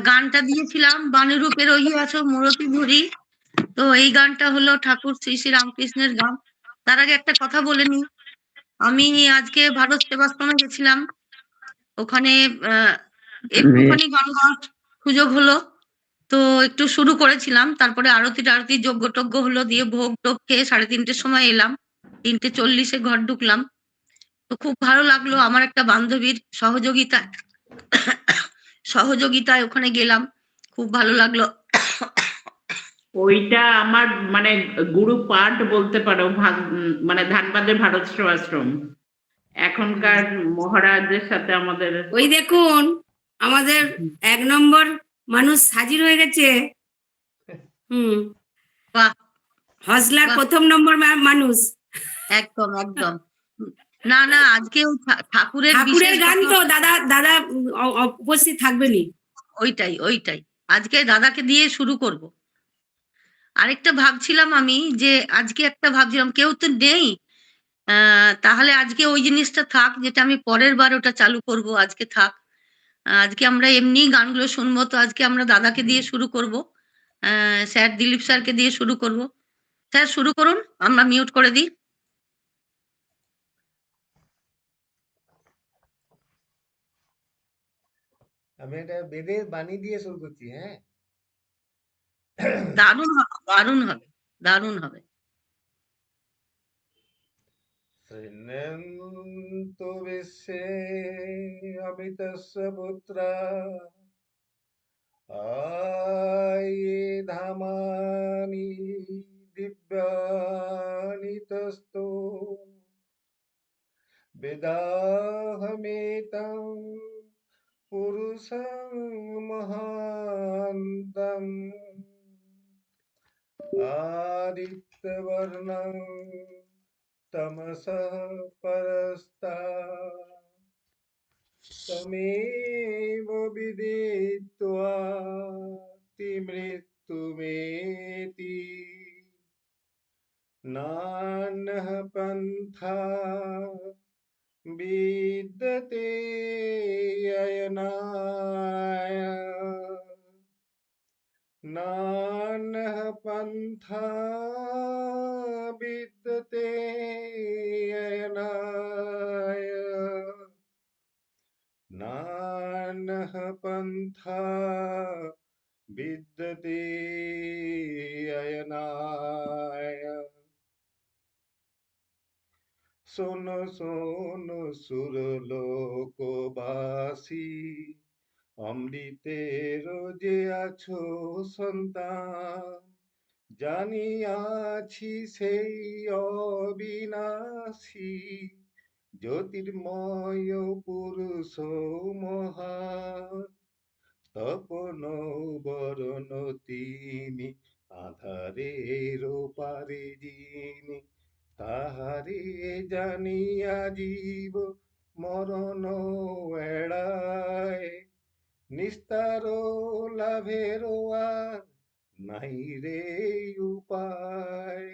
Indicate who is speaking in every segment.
Speaker 1: গানটা দিয়েছিলাম বাণীরূপে রহিয়াছো মূরতি ধরি। তো এই গানটা হলো ঠাকুর শ্রী শ্রী রামকৃষ্ণের গান। তার আগে একটা কথা বলে নিই, আমি আজকে ভারত সেবাশ্রমে গেছিলাম। ওখানে একটুখানি গান গাওয়ার সুযোগ হলো, তো একটু শুরু করেছিলাম। তারপরে আরতি টারতি যজ্ঞ টজ্ঞ হলো, দিয়ে ভোগ টোগ খেয়ে 3:30টার সময় এলাম, 3:40-এ ঘর ঢুকলাম। তো খুব ভালো লাগলো, আমার একটা বান্ধবীর সহযোগিতায় ওখানে গেলাম, খুব ভালো লাগলো।
Speaker 2: ওইটা আমার মানে গুরু পাঠ বলতে পারো, মানে ধানবাদের ভারত সেবাশ্রম। এখনকার মহারাজের সাথে আমাদের
Speaker 3: ওই দেখুন আমাদের 1 নম্বর মানুষ হাজির হয়ে গেছে।
Speaker 1: বাহ,
Speaker 3: হজলার
Speaker 1: বাহ।
Speaker 3: 1ম নম্বর মানুষ।
Speaker 1: একদম একদম। না না, আজকে ঠাকুরের
Speaker 3: গান তো দাদা দাদা উপস্থিত থাকবেনই।
Speaker 1: ওইটাই আজকে দাদাকে দিয়ে শুরু করব। আরেকটা ভাবছিলাম আমি, যে আজকে একটা ভাবছিলাম কেউ তো নেই, তাহলে আজকে ওই জিনিসটা থাক, যেটা আমি পরের বার ওটা চালু করব, আজকে থাক। আজকে আমরা এমনি গানগুলো শুনবো, তো আজকে আমরা দাদাকে দিয়ে শুরু করব, স্যার দিলীপ স্যারকে দিয়ে শুরু করব। স্যার শুরু করুন, আমরা মিউট করে দিই।
Speaker 4: আমি এটা বেদের বাণী দিয়ে শুরু করছি। হ্যাঁ,
Speaker 1: দারুণ হবে, দারুণ হবে, দারুণ হবে।
Speaker 4: শৃণ্বন্তু বিশ্বে অমৃতস্য পুত্রা আয়ে ধামানি দিব্যানি তস্তু বেদাহমেতং পুরুষং মহান্তম আদিত্যবর্ণং তমসঃ পরস্তাৎ তমেব বিদিত্বা মৃত্যুমেতি নান্যঃ পন্থা বিদ্যতে অয়নায় নান্যঃ পন্থা বিদ্যতে অয়নায় নান্যঃ পন্থা বিদ্যতে অয়নায়। শোনো শোনো সুরলোকবাসী, অমৃতের যে আছো সন্তান, জানিয়াছি সেই অবিনাশী জ্যোতির্ময় পুরুষ মহান। তপন বরণ তিনি, আধারের পারে যিনি, তাহারে জানিয়া জীব মরণ এড়ায়। নিস্তার লাভের আর নাই রে উপায়।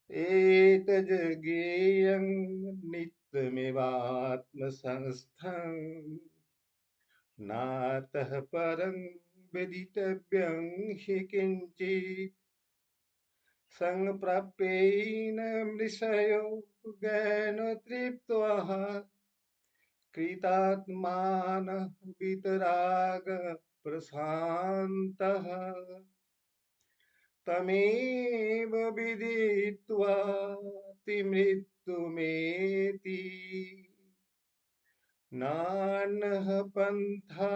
Speaker 4: এতজ জ্ঞেয়ং নিত্যমেবাত্মসংস্থং, নাতঃ পরং বিদিতব্যং হি কিঞ্চিৎ। সংপ্রাপ্যেন মৃষयो জ্ঞানতৃপ্তः, कृतात्मानः वितराग प्रशान्तः। तमेव विदित्वा मृत्युमेति, नान्यः पन्था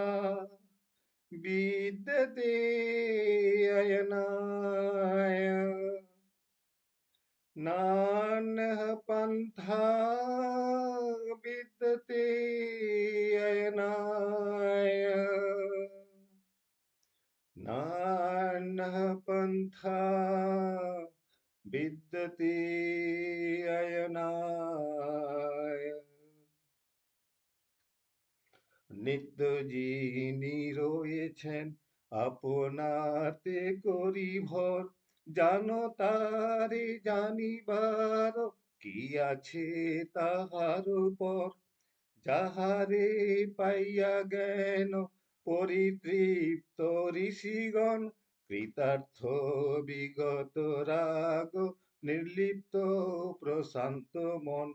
Speaker 4: विद्यते अयनाय। नान्यः पन्था विद्यते अयनाय। नान्यः पन्था विद्यते अयनाय। নিত্য যিনি রয়েছেন আপনাতে করি ভর, জানো তারে জানিবার কি আছে তাহার পর। যাহারে পাইয়া জ্ঞান পরিতৃপ্ত ঋষিগণ, কৃতার্থ বিগত রাগ নির্লিপ্ত প্রশান্ত মন,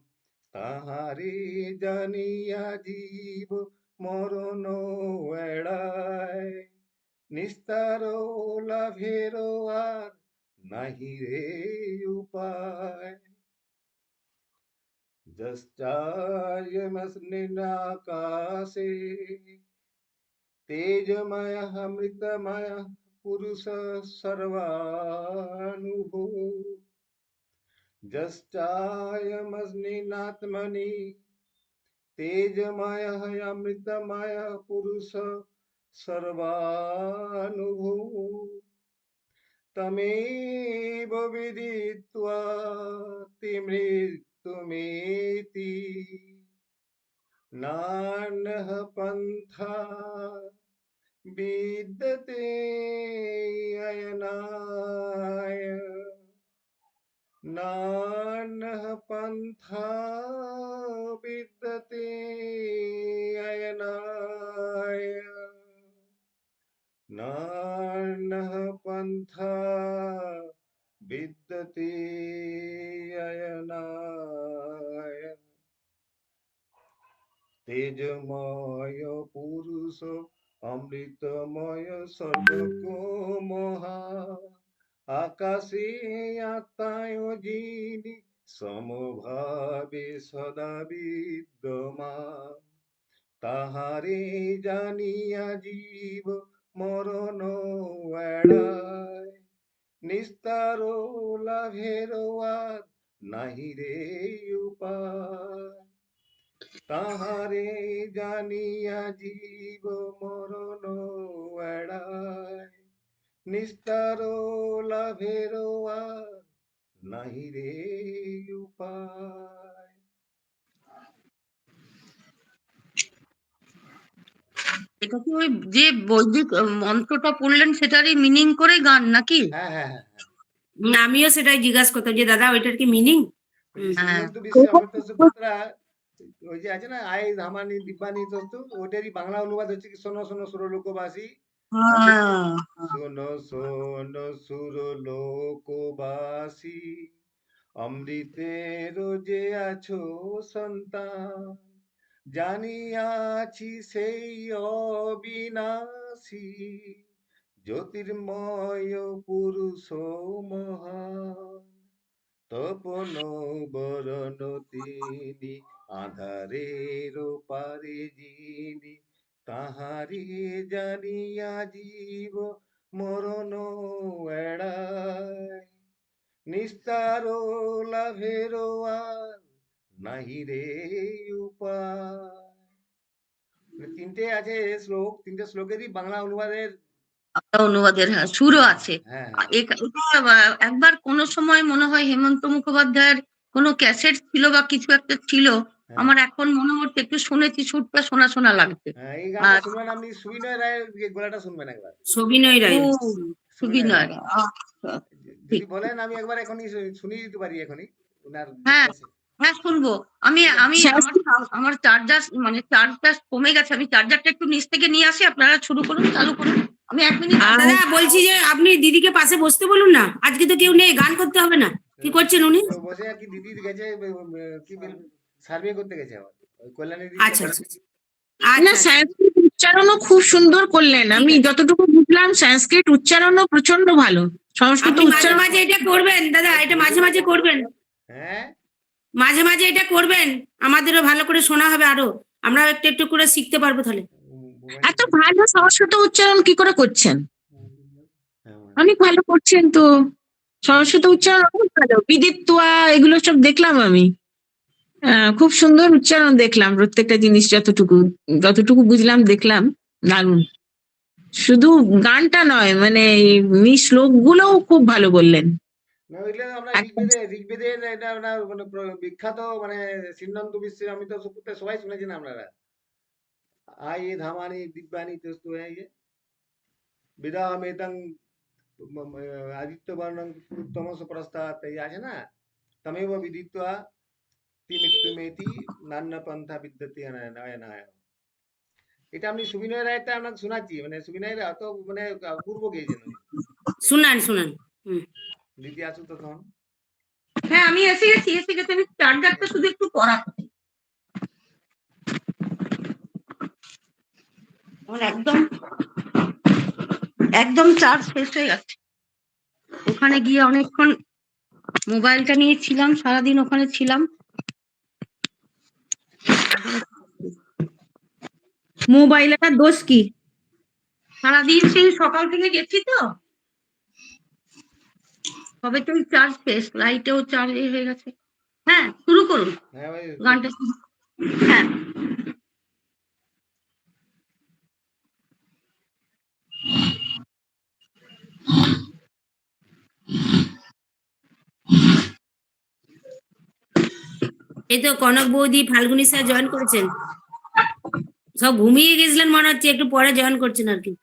Speaker 4: তাহারে জানিয়া জীব মরণ এড়ায়, নিস্তার লাভের আর নাহি রে উপায়। যশ্চায়মস্মিন্নাকাশে তেজময়ঃ মৃতময়ঃ পুরুষ সর্বানুভূ, যশ্চায়মস্মিন্নাত্মনি তেজময়ঃ অমৃতময়ঃ পুরুষ সর্বানুভূ, তমেব বিদিত্বা মৃত্যুমেতি, নান্যঃ পন্থা বিদ্যতে অয়নায়, নান্যঃ পন্থা বিদ্যতে অয়নায়, নান্যঃ পন্থা বিদ্যতে অয়নায়। তেজময় পুরুষ অমৃতময় সর্বক মহা, আকাশে আত্মায় যিনি সমভাবে সদা বিদ্যমান, তাহারে জানিয়া জীব মরণ এড়ায়, নিস্তার লাভের আর নাহি রে উপায়, তাহারে জানিয়া জীব মরণ এড়ায়, নিস্তার লাভের আর নাহি রে উপায়।
Speaker 1: এটা কি ওই যে বৈদিক মন্ত্রটা পড়লেন সেটারই মিনিং করে গান নাকি?
Speaker 4: হ্যাঁ হ্যাঁ হ্যাঁ,
Speaker 3: আমিও সেটাই জিজ্ঞাসা করতাম যে দাদা ওইটার কি মিনিং?
Speaker 4: ওই যে
Speaker 1: হ্যাঁ।
Speaker 4: শ্রীমন্ত বিশ্ব অমৃত সুপুত্রা, ওই যে আছে না আয় ধামানি দিব্যানি তস্তু, ওটারই বাংলা অনুবাদ হচ্ছে কি, শোনো শোনো সুরলোকবাসী, অমৃত, শোনো শোনো সুরলোকবাসী, অমৃতের যে আছো সন্তান, জানিয়াছি সেই অবিনাশী, জ্যোতির্ময় পুরুষ মহান, তপন বরণ তিনি, আধারের পারে যিনি, তাহারি জানিয়া জীব মরণ এড়ায়, নিস্তার লাভের আর নাহি রে উপায়। মানে তিনটে আছে শ্লোক, তিনটে শ্লোকেরই বাংলা অনুবাদের
Speaker 1: অনুবাদের সুরও আছে।
Speaker 4: হ্যাঁ
Speaker 1: এটা একবার কোনো সময় মনে হয় হেমন্ত মুখোপাধ্যায়ের কোনো ক্যাসেট ছিল বা কিছু একটা ছিল,
Speaker 4: হ্যাঁ
Speaker 1: আমার এখন মনে হচ্ছে একটু শুনেছি, সুরটা শোনা শোনা লাগছে।
Speaker 4: হ্যাঁ, এই গানটা
Speaker 1: আর
Speaker 4: শুনবেন আপনি, সুবিনয় রায়ের গলাটা শুনবেন একবার,
Speaker 3: সবিনয় রায়।
Speaker 4: সুবিনয় রায়।
Speaker 1: সুবিনয় আচ্ছা,
Speaker 4: যদি
Speaker 1: ঠিক।
Speaker 4: বলেন আমি একবার এখনই শুনিয়ে দিতে পারি, এখনই ওনার
Speaker 1: হ্যাঁ
Speaker 4: cassette।
Speaker 1: হ্যাঁ শুনবো। আমি
Speaker 4: ঠিক আছে।
Speaker 1: আমি আমার চার্জার মানে চার্জটা কমে গেছে, আমি চার্জারটা একটু নিচ থেকে নিয়ে আসি, আপনারা শুরু করুন, চালু করুন, আমি 1 মিনিট।
Speaker 3: দাদা বলছি যে আপনি দিদিকে পাশে বসতে বলুন না, আজকে তো কেউ নেই, গান করতে হবে না। কি করছেন উনি?
Speaker 4: বসে আর কি, দিদি গেছে কি সার্ভে করতে গেছে আবার, ওই কল্যাণী দিদি
Speaker 3: আচ্ছা
Speaker 4: সাথে।
Speaker 3: আচ্ছা
Speaker 5: না,
Speaker 3: আচ্ছা আচ্ছা।
Speaker 5: সংস্কৃত উচ্চারণও খুব সুন্দর করলেন। আমি
Speaker 3: ঠিক আছে।
Speaker 5: যতটুকু বুঝলাম সংস্কৃত উচ্চারণও প্রচন্ড ভালো। সংস্কৃত
Speaker 3: আপনি মাঝে
Speaker 5: উচ্চারণ
Speaker 3: মাঝে এটা করবেন দাদা, এটা মাঝে মাঝে করবেন,
Speaker 4: হ্যাঁ
Speaker 3: মাঝে মাঝে এটা করবেন, আমাদেরও ভালো করে শোনা হবে, আরো আমরাও একটু একটু করে শিখতে পারবো তাহলে।
Speaker 5: এত ভালো সংস্কৃত উচ্চারণ কি করে করছেন?
Speaker 4: হ্যাঁ,
Speaker 5: অনেক ভালো করছেন তো। সংস্কৃত উচ্চারণ অনেক ভালো, বিদিত্বা এগুলো সব দেখলাম আমি। খুব সুন্দর উচ্চারণ দেখলাম, প্রত্যেকটা জিনিস যতটুকু বুঝলাম দেখলাম, দারুণ। শুধু গানটা নয়, মানে এই শ্লোকগুলোও খুব ভালো বললেন।
Speaker 4: না ওইগুলো আমরা
Speaker 5: একদম।
Speaker 4: ঋগ্বেদের এটা ওনার মানে বিখ্যাত, মানে শ্রীমন্ত বিশ্বের অমিত সুপুত্র সবাই শুনেছেন আপনারা, আয়ে ধামানি দিব্যানি তস্তু, এই যে বিদামেতং আদিত্য বর্ণং তমস প্রস্তাত, এই আছে না, তমেব বিদিত্বা মৃত্যুমেতি নান্য পন্থা বিদ্যতে নয়নায়। এটা আমি সুবিনয় রায়টা আপনাকে শোনাচ্ছি, মানে সুবিনয় রায় অত মানে পূর্ব গেয়েছেন উনি।
Speaker 3: শুনান শুনান। হুম।
Speaker 4: দিদি আসুন তখন।
Speaker 1: হ্যাঁ আমি এসে গেছি, আমি চার্জারটা শুধু একটু করাতে। আমার একদম একদম চার্জ শেষ হয়ে গেছে। ওখানে গিয়ে অনেকক্ষণ মোবাইলটা নিয়ে ছিলাম, সারাদিন ওখানে ছিলাম।
Speaker 3: মোবাইলের দোষ কি?
Speaker 1: সারাদিন সেই সকাল থেকে গেছি তো, তবে তো চার্জ শেষ, লাইটেও চার্জ হয়ে গেছে। হ্যাঁ শুরু করুন
Speaker 4: হ্যাঁ ভাই,
Speaker 1: গানটা। হ্যাঁ
Speaker 3: এই তো কনক বৌদি, ফাল্গুনি স্যার জয়েন করেছেন। সব ঘুমিয়ে গেছিলেন মনে হচ্ছে, একটু পরে জয়েন করছেন আর কি।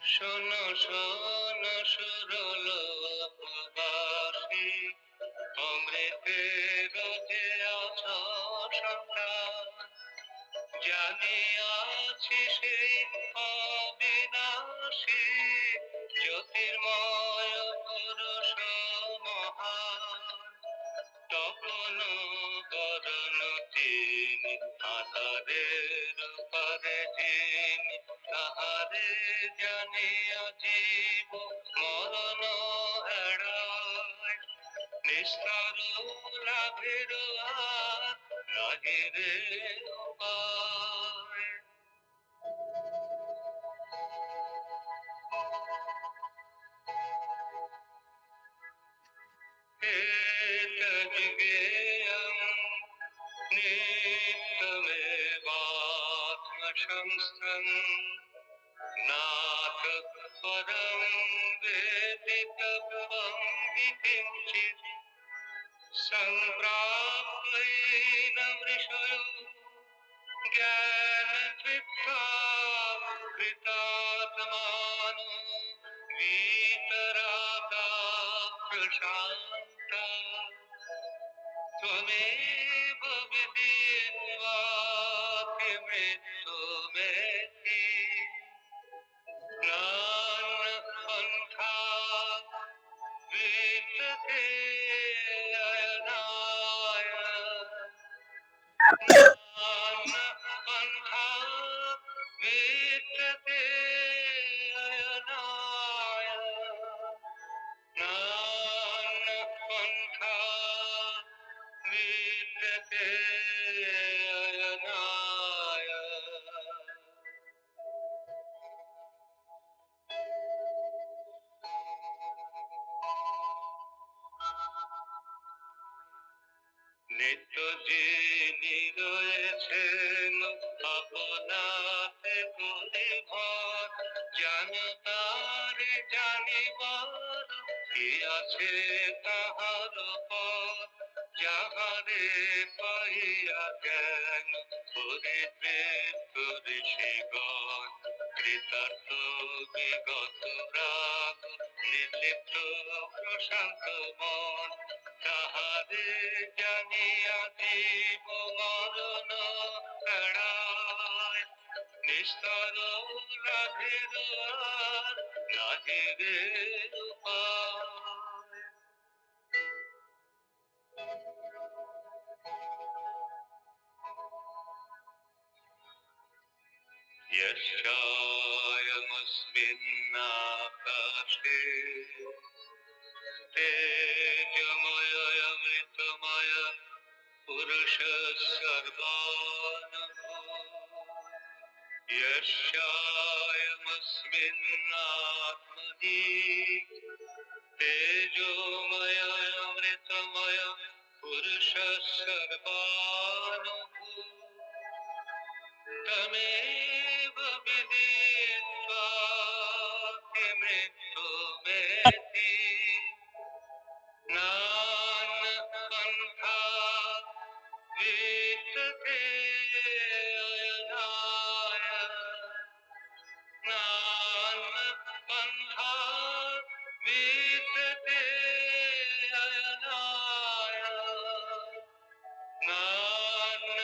Speaker 6: শোনো শোনো সুরলোকবাসী, অমৃতের যে আছো সন্তান, জানিয়াছি সেই অবিনাশী জ্যোতির্ময় পুরুষ মহান। তখন বরণ তিনি আধারের পারে যিনি, তাহারে জানিয়া জীব মরণ এড়ায়। নিস্তর লাভের আর নাহি রে উপায়। नित्यमेवात्मसंस्थं नाथ परं वेदितव्यं हि किञ्चित्। सम्प्राप्येन ऋषयो ज्ञानतृप्ता कृतात्मानो वीतरागा प्रशान्ता। त्वमेव विदित्वा मृत्युमेति नान्यपन्था विद्यते अयनाय। नान्यपन्था विद्यते अयनाय। नान्यपन्था विद्यते अयनाय। নিত্য যিনি রয়েছেন আপনাতে পরিভর, জানতার জানিবার কি আছে তাহার পর। যাহারে পাইয়া জ্ঞান করিবে ঋষিগণ, কৃতার্থ বিগত রাগ নির্লিপ্ত প্রশান্ত মন তাহারে জানিয়া জীব মরণ এড়ায় নিস্তর রাধের আর নাহি রে উপায়। यस्यायमस्मिन्नाकाशे तेजमय अमृतमय पुरुषः सर्वानुभूः यस्यायमस्मिन्नात्मनि तेजोमय अमृतमय पुरुषः सर्वानुभूः तमेव विदित्वा मृत्युमेति नान्यपन्था विद्यते अयनाय नान्यपन्था विद्यते अयनाय नान्यपन्था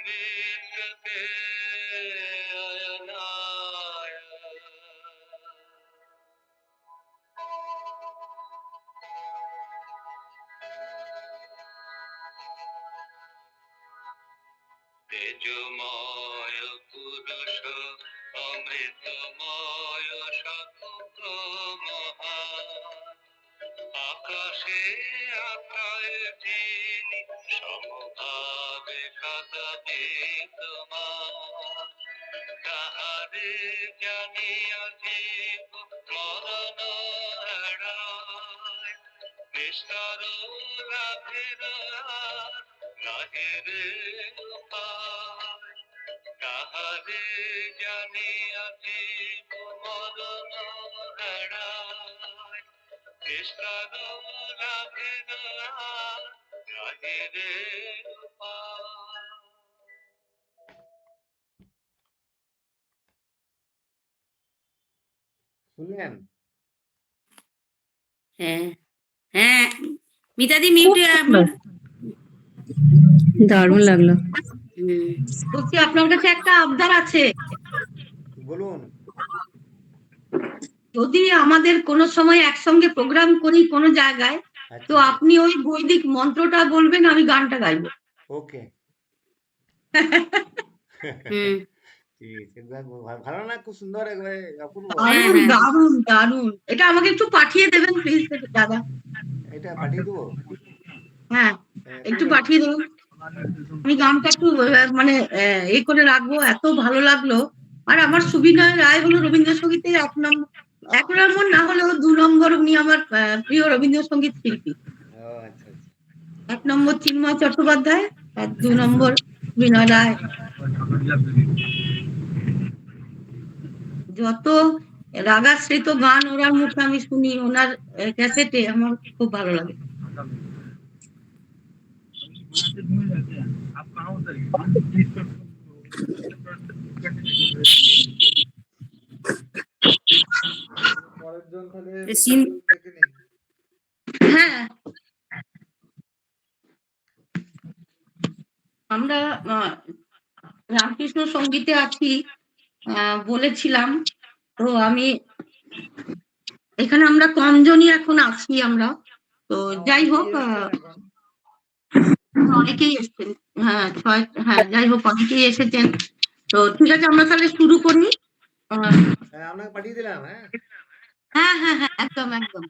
Speaker 6: विद्यते अयनाय। তেজময় পুরুষ অমৃতময় সত্য মহান আকাশে আকায় যিনি সমভাবে সদা বিদ্যমান তাহারে জানিয়া জীব মরণ এড়ায় নিস্তর লাভের আর নাহি রে উপায় তাহারে জানিয়া জীব মরণ এড়ায় নিস্তর লাভের আর নাহি রে উপায়।
Speaker 4: শুনলেন?
Speaker 3: হ্যাঁ হ্যাঁ মিতাদি
Speaker 5: খুব
Speaker 3: মিউটে
Speaker 5: সুন্দর। দারুণ লাগলো।
Speaker 1: বলছি আপনার কাছে একটা আবদার আছে,
Speaker 4: বলুন।
Speaker 1: যদি আমাদের কোনো সময় একসঙ্গে প্রোগ্রাম করি কোনো জায়গায়, তো
Speaker 4: আচ্ছা,
Speaker 1: আপনি ওই বৈদিক মন্ত্রটা বলবেন, আমি গানটা গাইবো।
Speaker 4: ওকে।
Speaker 3: হুম
Speaker 4: ঠিক আছে, ভালো না? খুব সুন্দর, একবারে অপূর্ব।
Speaker 1: দারুণ দারুণ দারুণ। এটা আমাকে একটু পাঠিয়ে দেবেন প্লিজ দাদা।
Speaker 4: এটা পাঠিয়ে দেবো।
Speaker 1: হ্যাঁ, একটু পাঠিয়ে দেবেন। আমি গানটা একটু মানে এ করে রাখবো, এত ভালো লাগলো। আর আমার সুবিনয় রায় হলো রবীন্দ্রসঙ্গীতে এক নম্বর না হলেও 2 নম্বর, উনি আমার প্রিয় রবীন্দ্রসঙ্গীত শিল্পী।
Speaker 4: ও আচ্ছা আচ্ছা।
Speaker 1: 1 নম্বর চিন্ময় চট্টোপাধ্যায় আর 2 নম্বর বিনয় রায়। যত রাগাশ্রিত গান ওনার মুখে আমি শুনি, ওনার ক্যাসেটে, আমার খুব ভালো লাগে।
Speaker 4: পরের জন তাহলে
Speaker 3: সিন-
Speaker 4: দেখে নিন।
Speaker 1: হ্যাঁ, আমরা রামকৃষ্ণ সঙ্গীতে আছি, বলেছিলাম তো। আমি এখানে আমরা কমজনই এখন আছি আমরা, তো যাই হোক অনেকেই এসেছেন। হ্যাঁ যাই হোক অনেকেই এসেছেন, তো ঠিক আছে আমরা তাহলে শুরু করি।
Speaker 4: হ্যাঁ, আপনাকে পাঠিয়ে দিলাম। হ্যাঁ,
Speaker 1: হ্যাঁ হ্যাঁ হ্যাঁ, একদম একদম।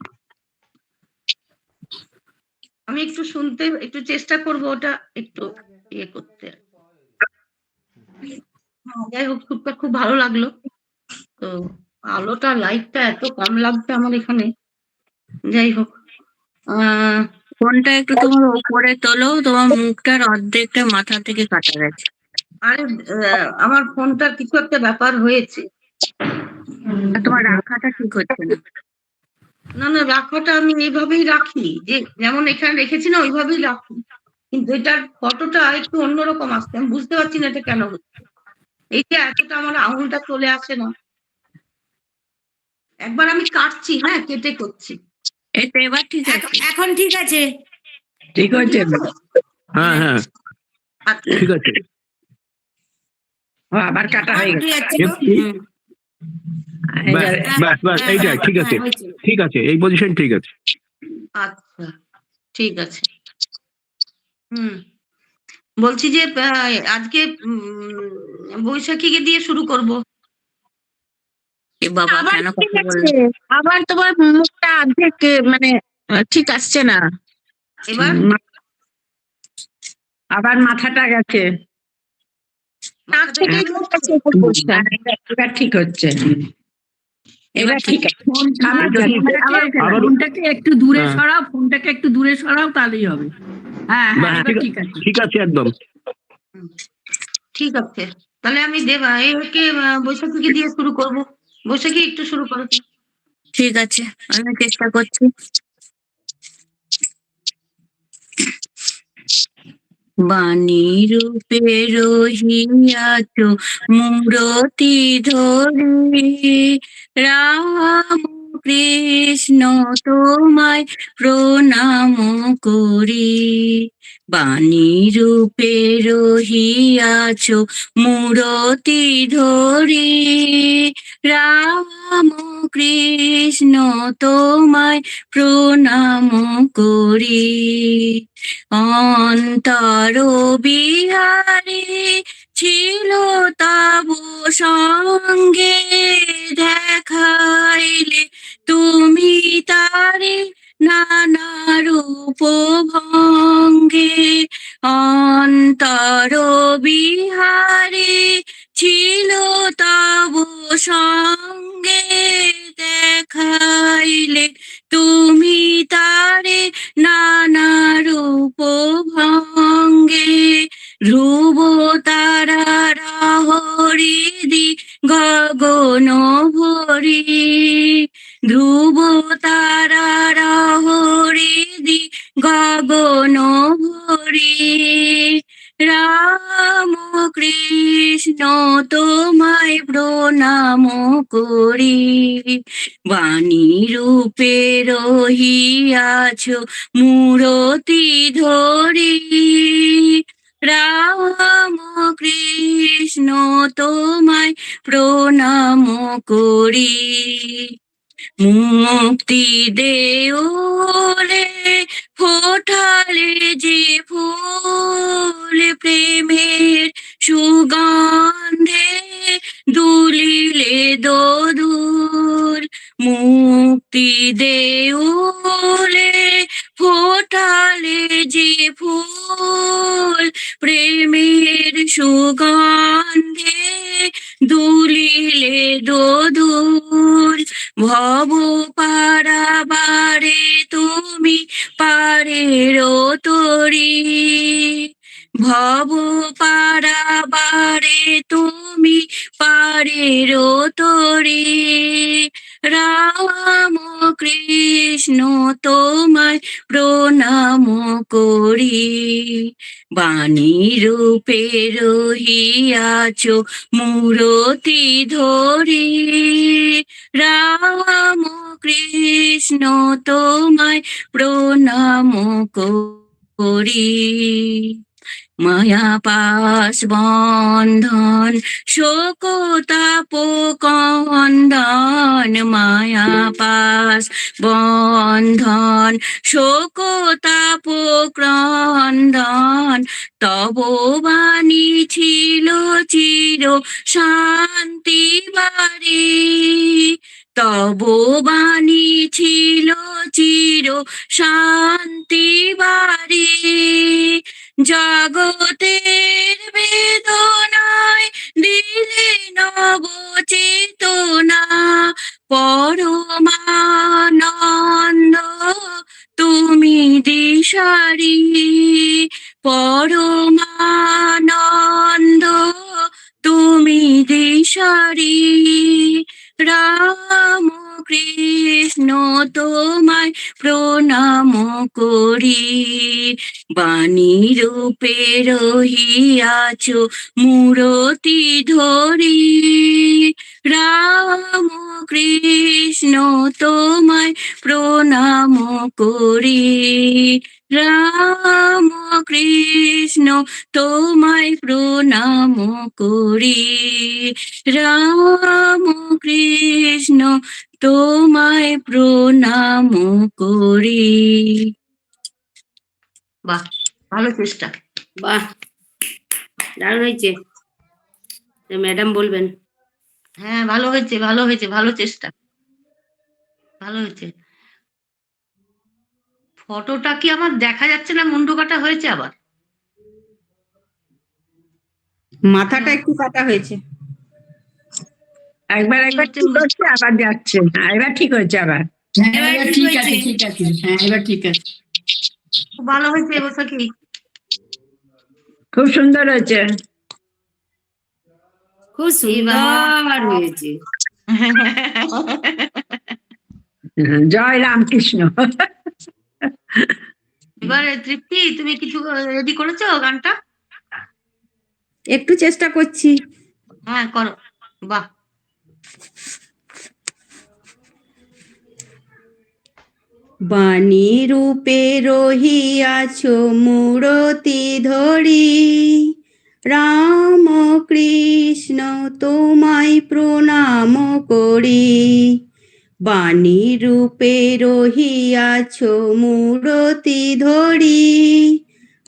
Speaker 1: আমি একটু শুনতে একটু চেষ্টা করব, ওটা একটু ইয়ে করতে। যাই হোক, সুরটা খুব ভালো লাগলো। তো আলোটা লাইটটা এত কম লাগছে আমার এখানে। যাই হোক,
Speaker 7: ফোনটা একটু তোমার উপরে তোলো, তোমার মুখটার অর্ধেকটা মাথা থেকে কাটা গেছে।
Speaker 1: আরে আমার ফোনটার কিছু একটা ব্যাপার হয়েছে।
Speaker 7: আর তোমার রাখাটা ঠিক হচ্ছে না।
Speaker 1: না না, রাখাটা আমি এইভাবেই রাখি, যে যেমন এখানে রেখেছি না ওইভাবেই রাখি, কিন্তু এটার ফটোটা একটু অন্যরকম আসছে। আমি বুঝতে পারছি না এটা কেন হচ্ছে। এই যে এতটা আমার আঙুলটা চলে আসে না, একবার আমি কাটছি, হ্যাঁ কেটে করছি।
Speaker 7: এই তো এবার ঠিক আছে।
Speaker 3: এখন ঠিক আছে।
Speaker 5: ঠিক আছে।
Speaker 8: হ্যাঁ হ্যাঁ
Speaker 1: আচ্ছা
Speaker 8: ঠিক আছে।
Speaker 5: আবার কাটা হয়ে
Speaker 3: একটু
Speaker 5: গেছে।
Speaker 3: যাচ্ছে গো। হুম।
Speaker 8: ব্যাস ব্যাস ব্যাস এইটাই ঠিক আছে,
Speaker 3: হয়েছে।
Speaker 8: ঠিক আছে, এই পজিশন ঠিক আছে।
Speaker 1: আচ্ছা ঠিক আছে। হুম, বলছি যে আজকে বৈশাখীকে দিয়ে শুরু করব।
Speaker 7: এ বাবা
Speaker 5: আবার
Speaker 7: কেন
Speaker 5: ঠিক
Speaker 7: কথা
Speaker 5: আছে,
Speaker 7: বললে?
Speaker 5: আবার তোমার মুখটা অর্ধেক মানে ঠিক আসছে না।
Speaker 1: এবার
Speaker 5: আবার মাথাটা গেছে, নাক
Speaker 1: মাথাটা
Speaker 5: থেকেই
Speaker 1: কেমন
Speaker 5: গেছে উপর পরিষ্কার। এবার ঠিক হচ্ছে, এবার ঠিক আছে। আবার
Speaker 8: এটা কি
Speaker 5: আবার
Speaker 8: আবার
Speaker 9: ফোনটাকে একটু দূরে
Speaker 8: হ্যাঁ।
Speaker 9: সরাও, ফোনটাকে একটু দূরে সরাও, তাহলেই হবে। হ্যাঁ হ্যাঁ,
Speaker 8: ব্যাস,
Speaker 9: এবার ঠিক আছে।
Speaker 8: ঠিক আছে একদম।
Speaker 1: ঠিক আছে, তাহলে আমি দেবা একে বৈশাখীকে দিয়ে শুরু করব। বৈশাখী একটু শুরু করো।
Speaker 7: ঠিক আছে, আমি চেষ্টা করছি। বাণী রূপে রহিয়াছ মূরতি ধরে, রাম কৃষ্ণ তোমায় প্রণাম করি। বাণী রূপে রহিয়াছ মূরতি ধরে, রাম কৃষ্ণ তোমায় প্রণাম করি। অন্তর বিহারে ছিল তব সঙ্গে, দেখাইলে তুমি তারে নানা রূপ ভঙ্গে। অন্তর বিহারে ছিল তব সঙ্গে, দেখাইলে তুমি তারে নানা রূপ ভঙ্গে। ধ্রুব তারা হরিদি গগন ভরি, ধ্রুব তারা হরিদি গগন ভরি। রাম কৃষ্ণ তোমায় প্রণাম করি। বাণী রূপে রহিয়াছ মূরতি ধরি, রাম কৃষ্ণ তোমায় প্রণাম করি। মুক্তি দেওলে ফোটালে যে ফুল, প্রেমের সুগন্ধে দুলিলে দোদুল। মুক্তি দেওলে ফোটালে যে ফুল, প্রেমের সুগন্ধে দুলিলে দোদুল। ভব পারাবারে তুমি পারের তরি, ভব পারাবারে তুমি পারের তরি। রাম কৃষ্ণ তোমায় প্রণাম করি। বাণী রূপে রহিয়াছ মূরতি ধরি, রাম কৃষ্ণ তোমায় প্রণাম করি। মায়া পাশ বন্ধন শোকতাপ কন্দন, মায়া পাশ বন্ধন শোকতাপ ক্রন্দন। তব বাণী ছিল চির শান্তি বাড়ি, তব বাণী ছিল চির শান্তি বাড়ি। জগতের বেদনায় দিলে নব চেতনা, পরমানন্দ তুমি দিশারি। পরমানন্দ তুমি দিশারি। রাম কৃষ্ণ তোমায় প্রণাম করি। বাণী রূপে রহিয়াছ মূরতি ধরি, রাম কৃষ্ণ তোমায় প্রণাম করি। রাম কৃষ্ণ তোমায় প্রণাম করি। রাম কৃষ্ণ তোমায় প্রণাম করি।
Speaker 1: বাহ, ভালো চেষ্টা।
Speaker 3: বাহ, দারুণ হয়েছে। ম্যাডাম বলবেন।
Speaker 1: হ্যাঁ, ভালো হয়েছে, ভালো হয়েছে, ভালো চেষ্টা, ভালো হয়েছে। ফটোটা কি আমার দেখা যাচ্ছে না? মুন্ডু কাটা হয়েছে আবার?
Speaker 5: মাথাটা একটু কাটা হয়েছে, একবার একবার
Speaker 1: হচ্ছে
Speaker 5: ঠিক হচ্ছে আবার যাচ্ছে, এবার ঠিক হচ্ছে আবার।
Speaker 3: এবার
Speaker 9: এবার
Speaker 3: ঠিক
Speaker 9: ঠিক আছে,
Speaker 3: হয়েছে।
Speaker 9: ঠিক আছে, হ্যাঁ এবার ঠিক আছে।
Speaker 1: খুব ভালো হয়েছে বৈশাখী।
Speaker 5: খুব সুন্দর হয়েছে।
Speaker 3: খুব সুন্দর হয়েছে।
Speaker 5: জয় রামকৃষ্ণ।
Speaker 1: এবারে তৃপ্তি, তুমি কিছু রেডি করেছো গানটা?
Speaker 5: একটু চেষ্টা করছি।
Speaker 1: হ্যাঁ, করো। বাহ,
Speaker 5: বাণী রূপে রহিয়াছ মূরতি ধরি, রাম কৃষ্ণ তোমায় প্রণাম করি। বাণী রূপে রহিয়াছ মূরতি ধরি,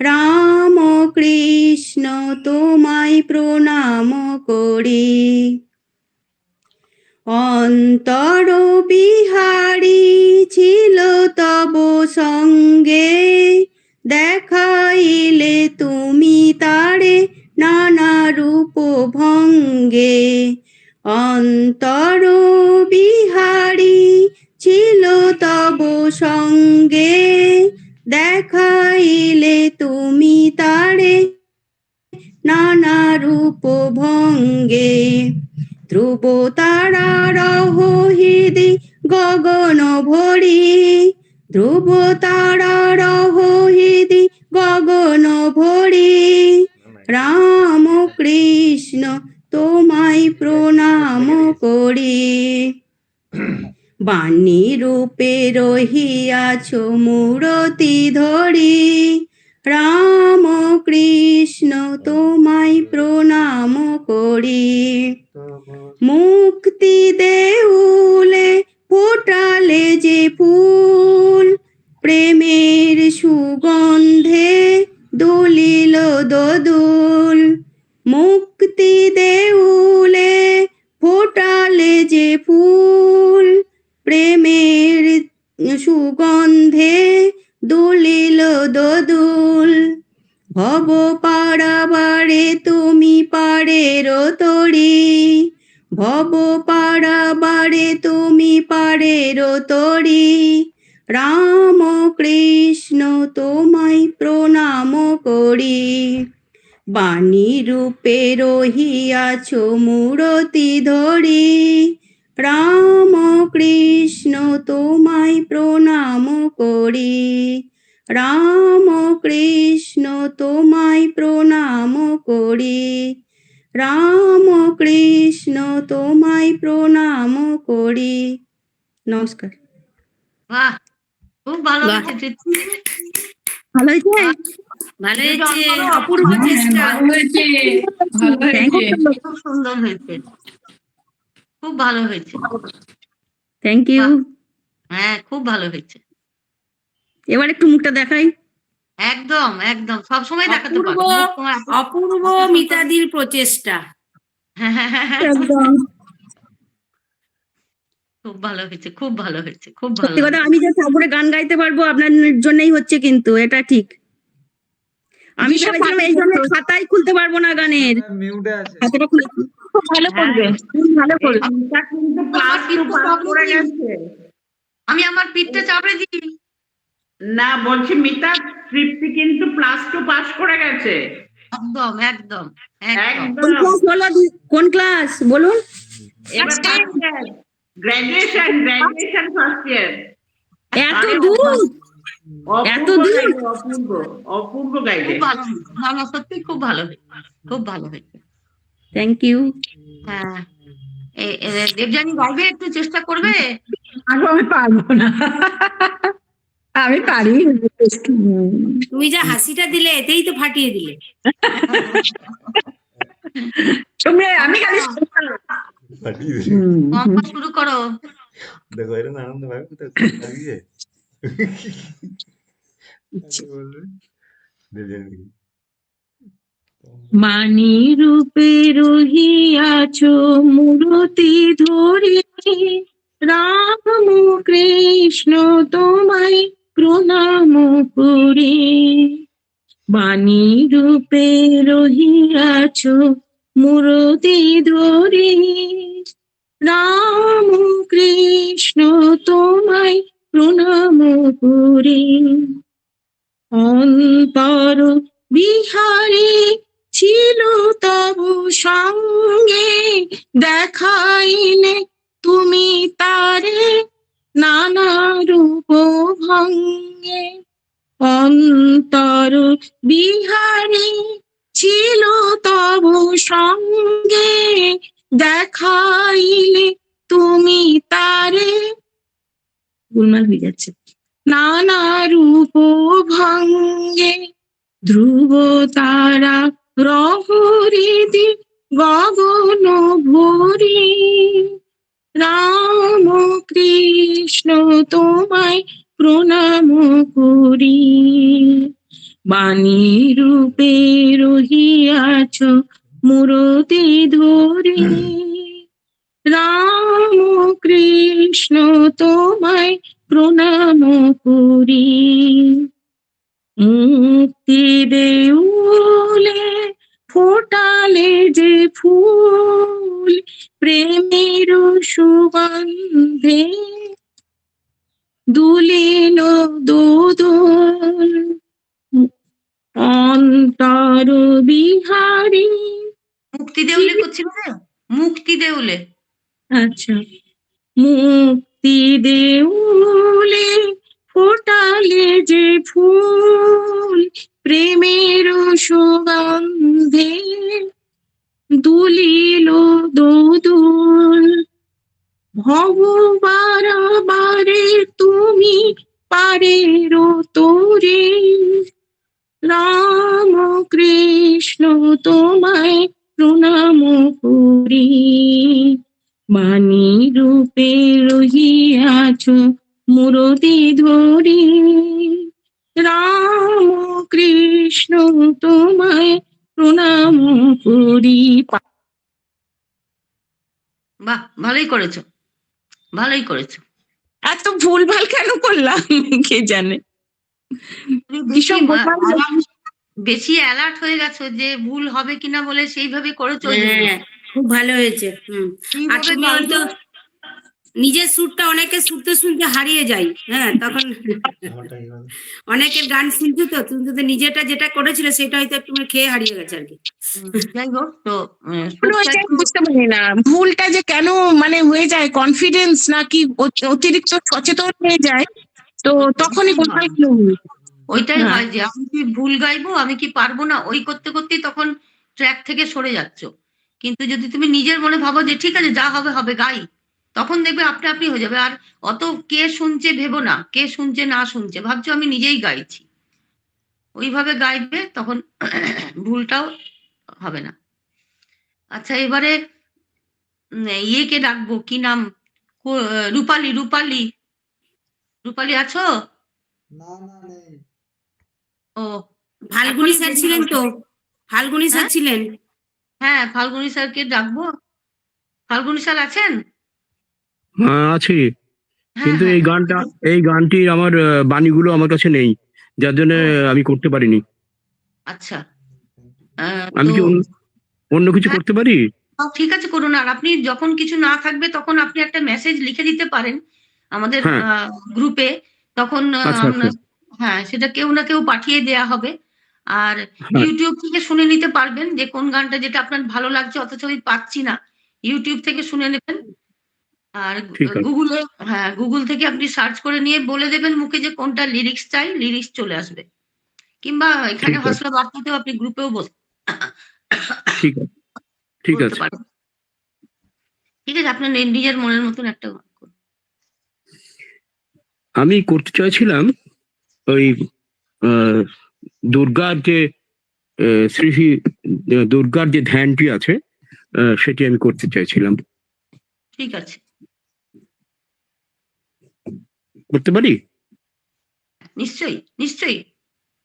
Speaker 5: রাম কৃষ্ণ তোমায় প্রণাম করি। অন্তর বিহারী ছিল তব সঙ্গে, দেখাইলে তুমি তারে নানা রূপ ভঙ্গে। অন্তর বিহারী ছিল তব সঙ্গে, দেখাইলে তুমি তারে নানা রূপ ভঙ্গে। ধ্রুব তারার হৃদি গগন ভরি, ধ্রুব তারার হৃদি গগন ভরি, রাম কৃষ্ণ তোমায় প্রণাম করি। বাণী রূপে রহিয়াছ মূরতি ধরি, রাম কৃষ্ণ তোমায় প্রণাম করি। মুক্তি দেউলে ফোটালে যে ফুল, প্রেমের সুগন্ধে দুলিল দোদুল। মুক্তি দেউলে ফোটালে যে ফুল, প্রেমের সুগন্ধে দুলিল দোদুল। ভব পারাবারে তুমি পারের তরি, ভব পারাবারে তুমি পারের তরি, রাম কৃষ্ণ তোমায় প্রণাম করি। বাণী রূপে রহিয়াছ মূরতি ধরি, রাম কৃষ্ণ তোমায় প্রণাম করি। রাম কৃষ্ণ তোমায় প্রণাম করি। রাম কৃষ্ণ তোমায় প্রণাম করি। নমস্কার।
Speaker 1: বাহ, খুব ভালো
Speaker 3: বাহ।
Speaker 1: হয়েছে তৃপ্তি।
Speaker 5: ভালো হয়েছে?
Speaker 3: ভালো
Speaker 1: একটু
Speaker 3: হয়েছে,
Speaker 1: জল করো।
Speaker 3: অপূর্ব
Speaker 9: হ্যাঁ,
Speaker 3: চেষ্টা।
Speaker 9: ভালো হয়েছে, ভালো হয়েছে।
Speaker 1: খুব সুন্দর হয়েছে, খুব ভালো হয়েছে।
Speaker 5: Thank you.
Speaker 1: বাহ। হ্যাঁ, খুব ভালো হয়েছে।
Speaker 5: এবার একটু মুখটা দেখাই।
Speaker 1: একদম একদম, সবসময় দেখাতে পারো।
Speaker 3: অপূর্ব,
Speaker 1: মুখ তোমার এত-
Speaker 3: অপূর্ব মিতাদির প্রচেষ্টা।
Speaker 5: একদম
Speaker 1: খুব ভালো হয়েছে, খুব ভালো হয়েছে, খুব ভালো
Speaker 5: সত্যি কথা,
Speaker 1: হয়েছে।
Speaker 5: আমি যে ঠাকুরে গান গাইতে পারবো আপনার জন্যই হচ্ছে, কিন্তু এটা ঠিক। আমি ভেবেছিলাম এই জন্য খাতাই খুলতে পারবো না গানের,
Speaker 4: মিউটে আছে।
Speaker 5: খাতাটা খুলে ভালো করবে, ভালো করবে।
Speaker 2: এটা কিন্তু ক্লাস টু পাস করে গেছে।
Speaker 1: আমি আমার পিঠটা চাপড়ে দিই।
Speaker 2: না, বলছি মিতা, তৃপ্তি কিন্তু প্লাস টু পাস করে গেছে।
Speaker 1: একদম একদম একদম।
Speaker 5: কোন
Speaker 2: একদম।
Speaker 5: ক্লাস বলো? কোন ক্লাস বলুন?
Speaker 2: এবার গ্রাজুয়েশন ফার্স্ট ইয়ার।
Speaker 5: এত
Speaker 2: আরে
Speaker 5: দূর এত
Speaker 2: অপূর্ব
Speaker 5: দূর
Speaker 2: গাইবে, অপূর্ব গাইবে।
Speaker 1: খুব ভালো হয়েছে। না না সত্যি খুব ভালো হয়েছে, খুব ভালো হয়েছে।
Speaker 7: Thank you.
Speaker 1: হ্যাঁ দেবযানী গাইবে, একটু চেষ্টা করবে।
Speaker 5: আগো আমি পারবো না, আমি পারি
Speaker 3: তুমি যা হাসিটা দিলে এতেই তো ফাটিয়ে দিলে।
Speaker 5: তোমরা আমি খালি
Speaker 4: পাঠিয়ে দিল।
Speaker 1: পম্পা শুরু করো।
Speaker 4: দেখো এরকম আনন্দ পাবে কোথায় লাগিয়ে বলবে দেবযানী
Speaker 5: মানি রূপে রহিয়াছ মূরতি ধরে, রাম কৃষ্ণ তোমায় প্রণাম করি। বাণী রূপে রহিয়াছ মূরতি ধরে, রাম কৃষ্ণ তোমায় প্রণাম করি। অন্তর বিহারে ছিল তব সঙ্গে, দেখাইলে তুমি তারে নানা রূপ ভঙ্গে। অন্তর বিহারে ছিল তব সঙ্গে, দেখাইলে তুমি তারে, গোলমাল হয়ে যাচ্ছে, নানা রূপ ভঙ্গে। ধ্রুব তারা রহরিদি গগন ভরি, রাম কৃষ্ণ তোমায় প্রণাম করি। বাণী রূপে রহিয়াছ মূরতি ধরি, রাম কৃষ্ণ তোমায় প্রণাম করি। মুক্তি দেউলে ফোটালে যে ফুল, প্রেমের সুগন্ধে দুলিল দোদল। অন্তর বিহারী,
Speaker 1: মুক্তি দেউলে করছিল না, মুক্তি দেউলে।
Speaker 5: আচ্ছা, মুক্তি দেউলে ফোটালে যে ফুল, প্রেমের সুগন্ধে দুলিল দোদুল। ভব বারে তুমি পারের তোরে, রাম কৃষ্ণ তোমায় প্রণাম করি। বাণী রূপে রহিয়াছ মূরতি ধরি, রাম কৃষ্ণ তোমায় প্রণাম করি।
Speaker 1: বাহ, ভালোই করেছো, ভালোই করেছো।
Speaker 5: এত ভুলভাল কেন করলাম কে জানে,
Speaker 1: তুমি
Speaker 5: ভীষণ
Speaker 1: বেশি অ্যালার্ট হয়ে গেছো যে ভুল হবে কিনা বলে সেইভাবে করেছো। ওই জন্য।
Speaker 3: হ্যাঁ খুব ভালো হয়েছে। আর
Speaker 1: এইভাবে
Speaker 3: তুমি
Speaker 1: গাইবে।
Speaker 3: হয়তো নিজের সুরটা অনেকে শুনতে শুনতে হারিয়ে যাই। হ্যাঁ তখন অনেকের গান শুনছো তো, তুমি তো নিজেটা যেটা করেছিল সেটা হয়তো একটু খেয়ে হারিয়ে গেছে আর কি।
Speaker 1: যাই হোক তো
Speaker 5: বুঝতে পারি না ভুলটা যে কেন মানে হয়ে যায়, কনফিডেন্স নাকি অতিরিক্ত সচেতন হয়ে যায়, তো তখনই কোথায় কি
Speaker 1: ওইটাই হয় যে আমি কি ভুল গাইবো, আমি কি পারবো না, ওই করতে করতেই তখন ট্র্যাক থেকে সরে যাচ্ছ। কিন্তু যদি তুমি নিজের মনে ভাবো যে ঠিক আছে যা হবে হবে গাই, তখন দেখবে আপনি আপনি হয়ে যাবে। আর অত কে শুনছে ভেবো না, কে শুনছে না শুনছে, ভাবছো আমি নিজেই গাইছি, ওইভাবে গাইবে, তখন ভুলটাও হবে না। আচ্ছা এবারে ইয়েকে ডাকবো, কি নাম, রূপালী। রূপালী, রূপালী আছো? ও
Speaker 3: ফাল্গুনী স্যার ছিলেন তো, ফাল্গুনী স্যার ছিলেন।
Speaker 1: হ্যাঁ ফাল্গুনী স্যারকে ডাকবো। ফাল্গুনী স্যার আছেন?
Speaker 8: হ্যাঁ আছি,
Speaker 1: হ্যাঁ
Speaker 8: কিন্তু
Speaker 1: হ্যাঁ
Speaker 8: এই গানটির আমার বাণীগুলো আমার কাছে নেই, যার জন্য আমি করতে পারিনি।
Speaker 1: আচ্ছা
Speaker 8: আমি কি অন্য কিছু করতে পারি?
Speaker 1: ঠিক আছে করুন। আর আপনি যখন কিছু না থাকবে তখন আপনি একটা মেসেজ লিখে দিতে পারেন আমাদের
Speaker 8: হ্যাঁ।
Speaker 1: গ্রুপে, তখন
Speaker 8: আচ্ছা, আচ্ছা।
Speaker 1: হ্যাঁ সেটা কেউ না কেউ পাঠিয়ে দেয়া হবে। আর
Speaker 8: হ্যাঁ।
Speaker 1: ইউটিউব থেকে শুনে নিতে পারবেন যে কোন গানটা যেটা আপনার ভালো লাগছে অথচ আমি পাচ্ছি না, ইউটিউব থেকে শুনে নেবেন। আর
Speaker 8: ঠিক আছে।
Speaker 1: গুগলে, হ্যাঁ গুগল থেকে আপনি সার্চ করে নিয়ে বলে দেবেন মুখে যে কোনটা লিরিক্স চাই, লিরিক্স চলে আসবে। কিংবা এখানে
Speaker 8: ঠিক আছে।
Speaker 1: হাসলা বার্তাতেও আপনি গ্রুপেও
Speaker 8: ঠিক আছে। ঠিক
Speaker 1: বলতে
Speaker 8: আছে।
Speaker 1: পারেন। ঠিক আছে, আপনার নিজের মনের মতন একটা গান করুন।
Speaker 8: আমি করতে চাইছিলাম ওই আহ, দুর্গার যে শ্রী শ্রী দুর্গার যে ধ্যানটি আছে সেটি আমি করতে চাইছিলাম।
Speaker 1: ঠিক আছে,
Speaker 8: করতে পারি?
Speaker 1: নিশ্চয়ই নিশ্চয়ই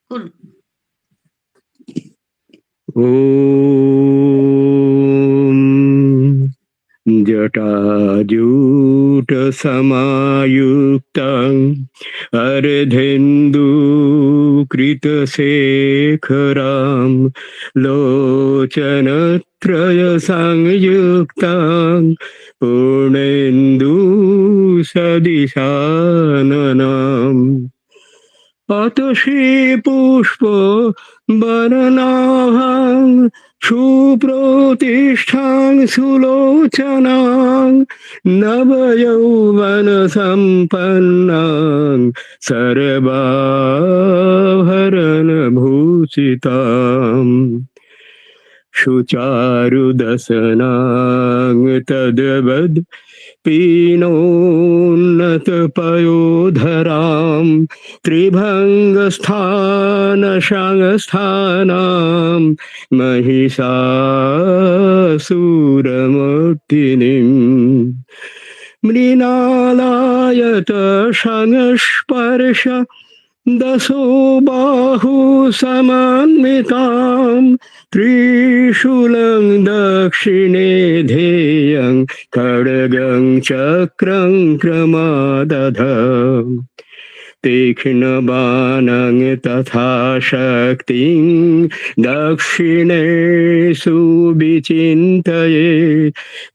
Speaker 1: করুন।
Speaker 8: ওম জটাজূট সমায়ুক্তং अर्धेन्दुकृतशेखरां लोचनत्रय संयुक्तां पूर्णेन्दुसदिशाननाम् अतशी पुष्प वरनाभां सुप्रतिष्ठां सुलोचनां नवयौवनसम्पन्नां सर्वाभरणभूषिताम् सुचारुदशनां तद्वद् पीनोन्नतपयोधरां त्रिभङ्गस्थानशङ्स्थानां महिषासुरमर्दिनीम् मृणालायत संस्पर्श दशो बाहु समन्वितां त्रिशूलं दक्षिणे ध्येयं खड्गं चक्रं क्रमादध तीक्ष्णबाणं तथा शक्तिं दक्षिणे सुविचिन्तयेत्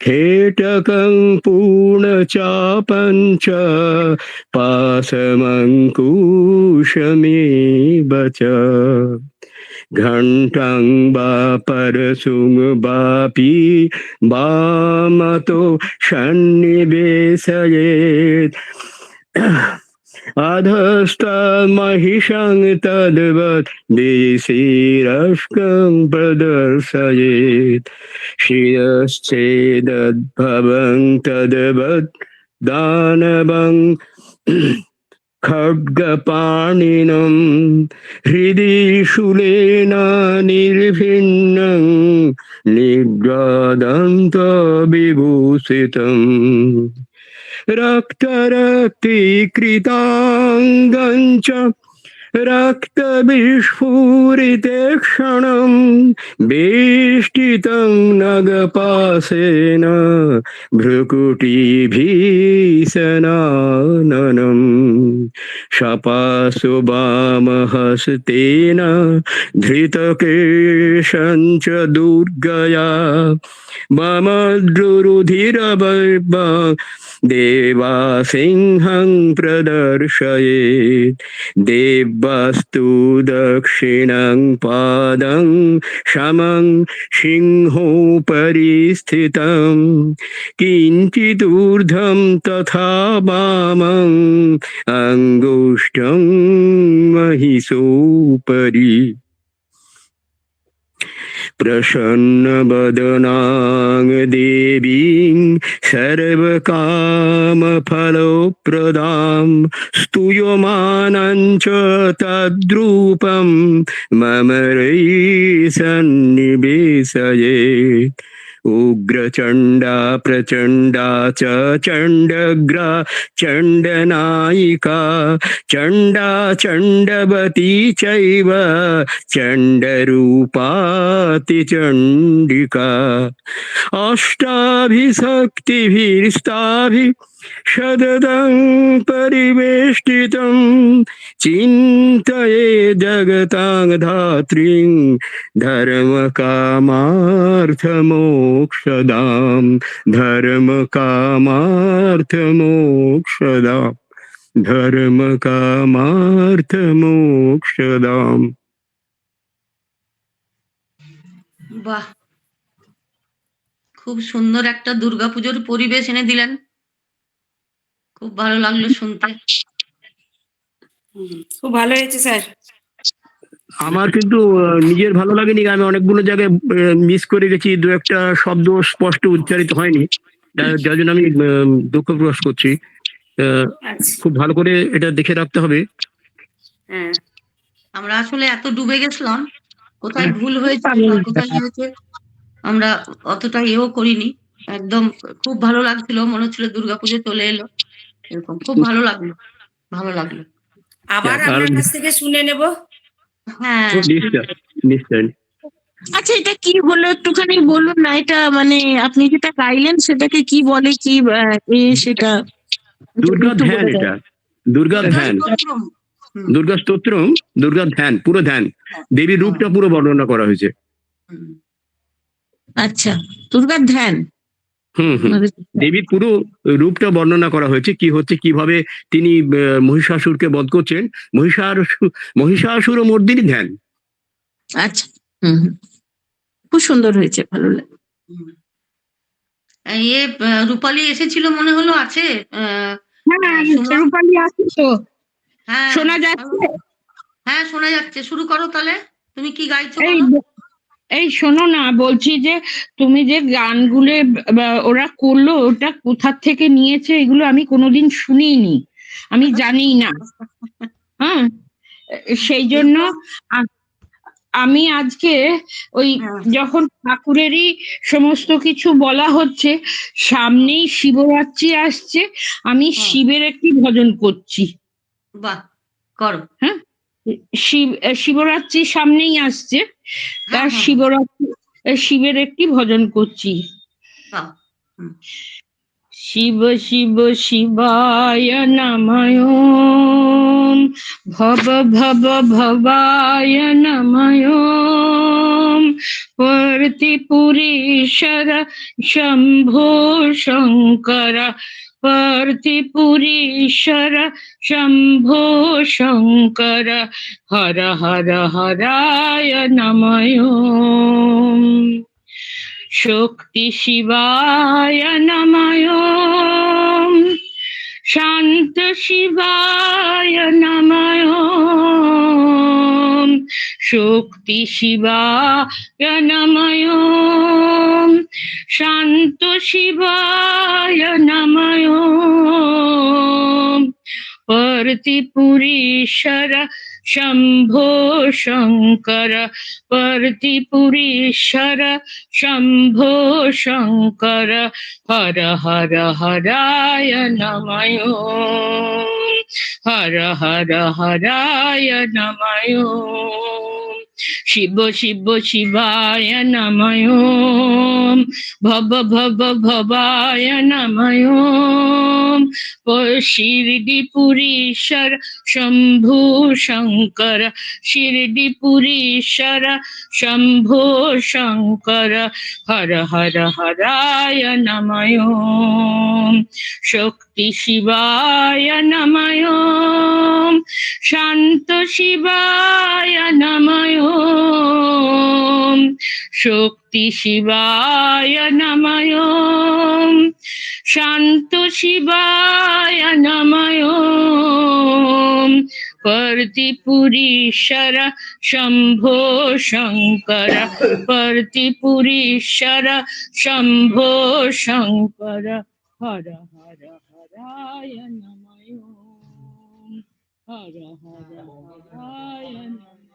Speaker 8: खेटकं पूर्णचापं च पाशमङ्कुशमेव च घण्टं वा परशुं वापि वामतो सन्निवेशयेत् अधस्तमहिषं तद्वत् दिशिरस्कं प्रदर्शयेत् शिरश्चेदद्भवं तद्वत् दानवं खड्गपाणिनं हृदि शूलेन निर्भिन्नं निर्गादन्तविभूषितम् रक्तरक्तीकृताङ्गं च रक्तविस्फुरिते क्षणं वेष्टितं नगपाशेन भ्रुकुटिभीषणाननं शपाशु वामहस्तेन धृतकेशं च दुर्गया ममद्रुरुधिरवैर्वा देवासिंहं प्रदर्शयेत् देवस्तु दक्षिणं पादं शमं सिंहोपरि स्थितं किञ्चिदूर्ध्वं तथा वामं अङ्गुष्ठं महिषोपरि प्रसन्नवदनां देवीं सर्वकामफलप्रदां स्तूयमानं च तद्रूपं मम सन्निवेशयेत् उग्रचण्डा प्रचण्डा च चण्डग्रा चण्डनायिका चण्डा चण्डवती चैव चण्डरूपातिचण्डिका अष्टाभिशक्तिभिस्ताभिः शततं परिवेष्टितं चिन्तये जगतां धात्रीं धर्मकामार्थमोक्षदां धर्मकामार्थमोक्षदां धर्मकामार्थमोक्षदाम्।
Speaker 1: বাহ, খুব সুন্দর একটা দুর্গাপুজোর পরিবেশ এনে দিলেন। খুব ভালো লাগলো শুনতে।
Speaker 3: খুব ভালো হয়েছে স্যার।
Speaker 8: আমার কিন্তু নিজের ভালো লাগেনি, আমি অনেকগুলো জায়গায় মিস করে গেছি, দু একটা শব্দ স্পষ্ট উচ্চারিত হয়নি, যার জন্য আমি দুঃখ প্রকাশ করছি।
Speaker 3: আচ্ছা,
Speaker 8: খুব ভালো করে এটা দেখে রাখতে হবে।
Speaker 3: হ্যাঁ
Speaker 1: আমরা আসলে এত ডুবে গেছিলাম, কোথায় ভুল হয়েছে বা কোথায় ইয়ে হয়েছে আমরা অতটা ইয়েও করিনি। একদম খুব ভালো লাগছিল, মনে হচ্ছিল দুর্গাপুজো চলে এলো, এরকম খুব ভালো লাগলো, ভালো লাগলো।
Speaker 3: আবার
Speaker 8: আর
Speaker 3: আপনার কাছ থেকে শুনে নেব।
Speaker 1: হ্যাঁ,
Speaker 8: নিশ্চয় নিশ্চয়।
Speaker 5: আচ্ছা, এটা কি হলো একটুখানি বলুন না, এটা মানে আপনি যেটা গাইলেন সেটাকে কি বলে, কি সেটা
Speaker 8: দুর্গা
Speaker 5: একটু
Speaker 8: ধ্যান,
Speaker 5: বলে
Speaker 8: এটা
Speaker 5: দেন।
Speaker 8: দুর্গা
Speaker 1: দুর্গা
Speaker 8: ধ্যান,
Speaker 1: স্তোত্রম। হুম,
Speaker 8: দুর্গা স্তোত্রম, দুর্গা ধ্যান, পুরো ধ্যান,
Speaker 1: হ্যাঁ,
Speaker 8: দেবীর রূপটা পুরো বর্ণনা করা হয়েছে।
Speaker 1: হুম,
Speaker 5: আচ্ছা, দুর্গার ধ্যান।
Speaker 8: হুম হুম দেবীর পুরো রূপটা বর্ণনা করা হয়েছে, কি হচ্ছে, কিভাবে তিনি মহিষাসুরকে বধ করছেন, মহিষাসুর মর্দিনী ধ্যান।
Speaker 5: আচ্ছা, হুম হুম। খুব সুন্দর হয়েছে, ভালো লাগে।
Speaker 1: হুম। ইয়ে রূপালী এসেছিল মনে হলো, আছে?
Speaker 9: হ্যাঁ,
Speaker 1: সুমন?
Speaker 9: রূপালী আছে তো,
Speaker 1: হ্যাঁ,
Speaker 9: শোনা যাচ্ছে।
Speaker 1: হ্যাঁ শোনা যাচ্ছে, শুরু করো তাহলে, তুমি কি গাইছো
Speaker 9: এই
Speaker 1: বলো।
Speaker 9: এই শোনো না, বলছি যে তুমি যে গানগুলো ওরা করলো, ওটা কোথা থেকে নিয়েছে এগুলো আমি কোনোদিন শুনিনি, আমি জানি না। হ্যাঁ, সেই জন্য আ- আমি আজকে ওই
Speaker 1: হ্যাঁ,
Speaker 9: যখন ঠাকুরেরই সমস্ত কিছু বলা হচ্ছে, সামনেই শিবরাত্রি আসছে, আমি
Speaker 1: হ্যাঁ,
Speaker 9: শিবের একটি ভজন করছি।
Speaker 1: বাহ, করো।
Speaker 9: হ্যাঁ, শিবরাত্রি সামনেই আসছে,
Speaker 1: হ্যাঁ,
Speaker 9: তার
Speaker 1: হ্যাঁ,
Speaker 9: শিবের একটি ভজন করছি।
Speaker 1: বাহ, হুম,
Speaker 9: শিব শিব শিবায় নমঃ, ভব ভব ভবায় নমঃ, পার্থিপুরীশ্বর শম্ভো শঙ্কর, পার্থিপুরীশ্বর শম্ভো শঙ্কর, হর হর হরায় নমঃ। শক্তি শিবায় নমঃ, শান্ত শিবায় নমঃ, শক্তি শিবায় নমঃ, শান্ত শিবায় নমঃ, পার্থিপুরীশ্বর শম্ভো শঙ্কর, পার্থিপুরীশ্বর শম্ভো শঙ্কর, হর হর হরায় নমঃ, হর হর হরায় নমঃ। শিব শিব শিবায় নমঃ, ভব ভব ভবায় নমঃ, শিরডিপুরীশ্বর শম্ভু শঙ্কর, শিরডিপুরীশ্বর শম্ভো শঙ্কর, হর হর হরায় নমঃ। শক্তি শিবায় নমঃ, শান্ত শিবায় নমঃ, শক্তি শিবায় নমঃ, শান্ত শিবায় নমঃ, পার্থিপুরীশ্বর শম্ভো শঙ্কর, পার্থিপুরীশ্বর শম্ভো শঙ্কর, হর হর হরায় নমঃ, হর হর হরায় নমঃ,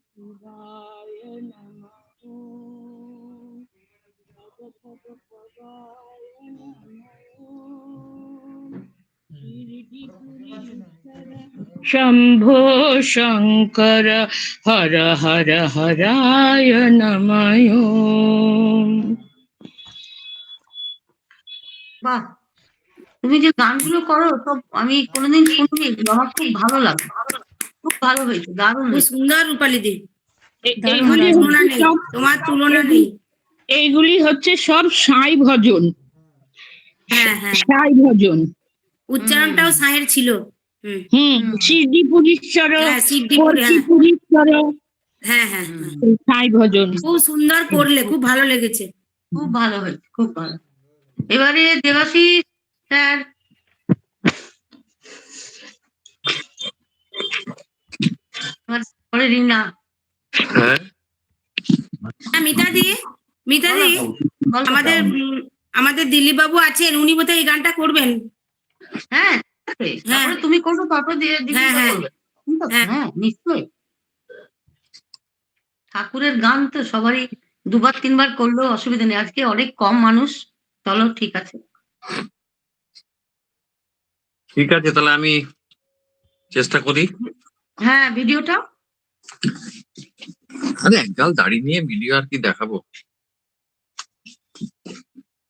Speaker 9: শিবায় নমঃ, ভব ভব ভবায় নমঃ, শিরডিপুরীশ্বর শম্ভো শঙ্কর, হর হর হরায় নমঃ।
Speaker 1: বাহ, তুমি যে গানগুলো করো সব আমি কোনোদিন শুনিনি, এগুলো আমার খুব ভালো লাগে, খুব ভালো হয়েছে, দারুণ
Speaker 3: খুব
Speaker 1: হয়েছে,
Speaker 3: সুন্দর রূপালী দি,
Speaker 1: দারুণ
Speaker 9: এইগুলি
Speaker 1: দারুণ।
Speaker 3: তুলনা নেই,
Speaker 9: সব
Speaker 3: তোমার তুলনা নেই।
Speaker 9: এইগুলি হচ্ছে সব সাঁই ভজন,
Speaker 3: হ্যাঁ হ্যাঁ,
Speaker 9: সাঁই ভজন।
Speaker 3: উচ্চারণটাও সাঁয়ের ছিল। হুম,
Speaker 9: হুম,
Speaker 1: হুম,
Speaker 9: শিরডিপুরীশ্বর,
Speaker 3: হ্যাঁ সিদ্ধিপুর, হ্যাঁ
Speaker 9: পার্থিপুরীশ্বর,
Speaker 3: হ্যাঁ হ্যাঁ
Speaker 1: হুম,
Speaker 3: হ্যাঁ।
Speaker 9: সাঁই ভজন।
Speaker 3: খুব সুন্দর করলে, খুব ভালো লেগেছে।
Speaker 1: খুব ভালো হয়েছে, খুব ভালো। এবারে দেবাশিস স্যার, পরে রিনা।
Speaker 6: হ্যাঁ,
Speaker 3: হ্যাঁ, মিতাদি
Speaker 1: বলো।
Speaker 3: আমাদের আমাদের দিলীপ বাবু আছেন, উনি বোধহয় এই গানটা করবেন।
Speaker 1: হ্যাঁ, ঠিক আছে। তারপরে তুমি করবে, তারপরে দিদিটা
Speaker 3: হ্যাঁ,
Speaker 1: করবে। ঠিক আছে,
Speaker 3: হ্যাঁ।
Speaker 1: হ্যাঁ নিশ্চয়ই। ঠাকুরের গান তো সবারই দুবার তিনবার করলেও অসুবিধা নেই। আজকে অনেক কম মানুষ, চলো ঠিক আছে।
Speaker 6: ঠিক আছে, তাহলে আমি চেষ্টা করি।
Speaker 1: হ্যাঁ, ভিডিওটা
Speaker 6: আরে একগাল দাড়ি নিয়ে ভিডিও আর কি দেখাবো।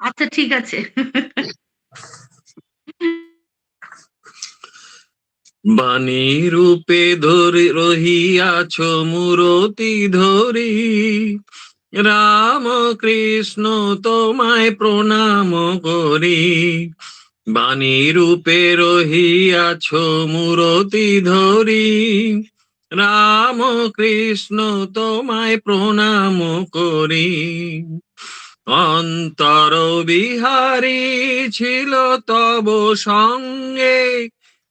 Speaker 1: আচ্ছা ঠিক আছে।
Speaker 6: বাণী রূপে ধরে রহিয়াছ মূরতি ধরি, রাম কৃষ্ণ তোমায় প্রণাম করি। বাণী রূপে রহিয়াছ মূরতি ধরি, রাম কৃষ্ণ তোমায় প্রণাম করি। অন্তর বিহারী ছিল তব সঙ্গে,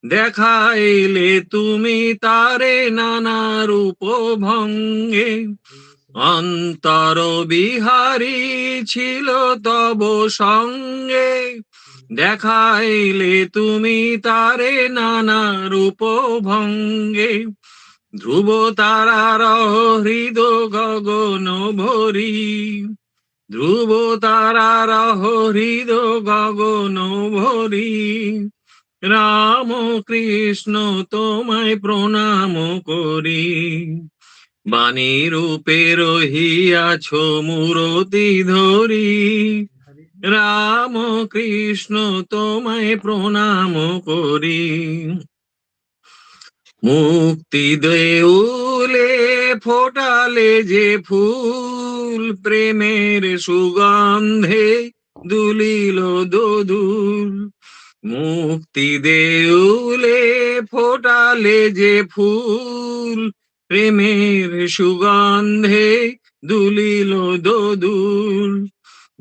Speaker 6: দেখাইলে তুমি তারে নানা রূপ ভঙ্গে। অন্তর বিহারী ছিল তব সঙ্গে, দেখাইলে তুমি তারে নানা রূপ ভঙ্গে। ধ্রুব তারার হৃদ গগন ভরি, ধ্রুব তারার হৃদ গগন ভরি। রাম কৃষ্ণ তোমায় প্রণাম করি। বাণী রূপে রহিয়াছ মূরতি ধরি, রাম কৃষ্ণ তোমায় প্রণাম করি। মুক্তি দেউলে ফোটালে যে ফুল, প্রেমের সুগন্ধে দুলিল দোদুল। মুক্তি দেউলে ফোটালে যে ফুল, প্রেমের সুগন্ধে দুলিল দোদুল।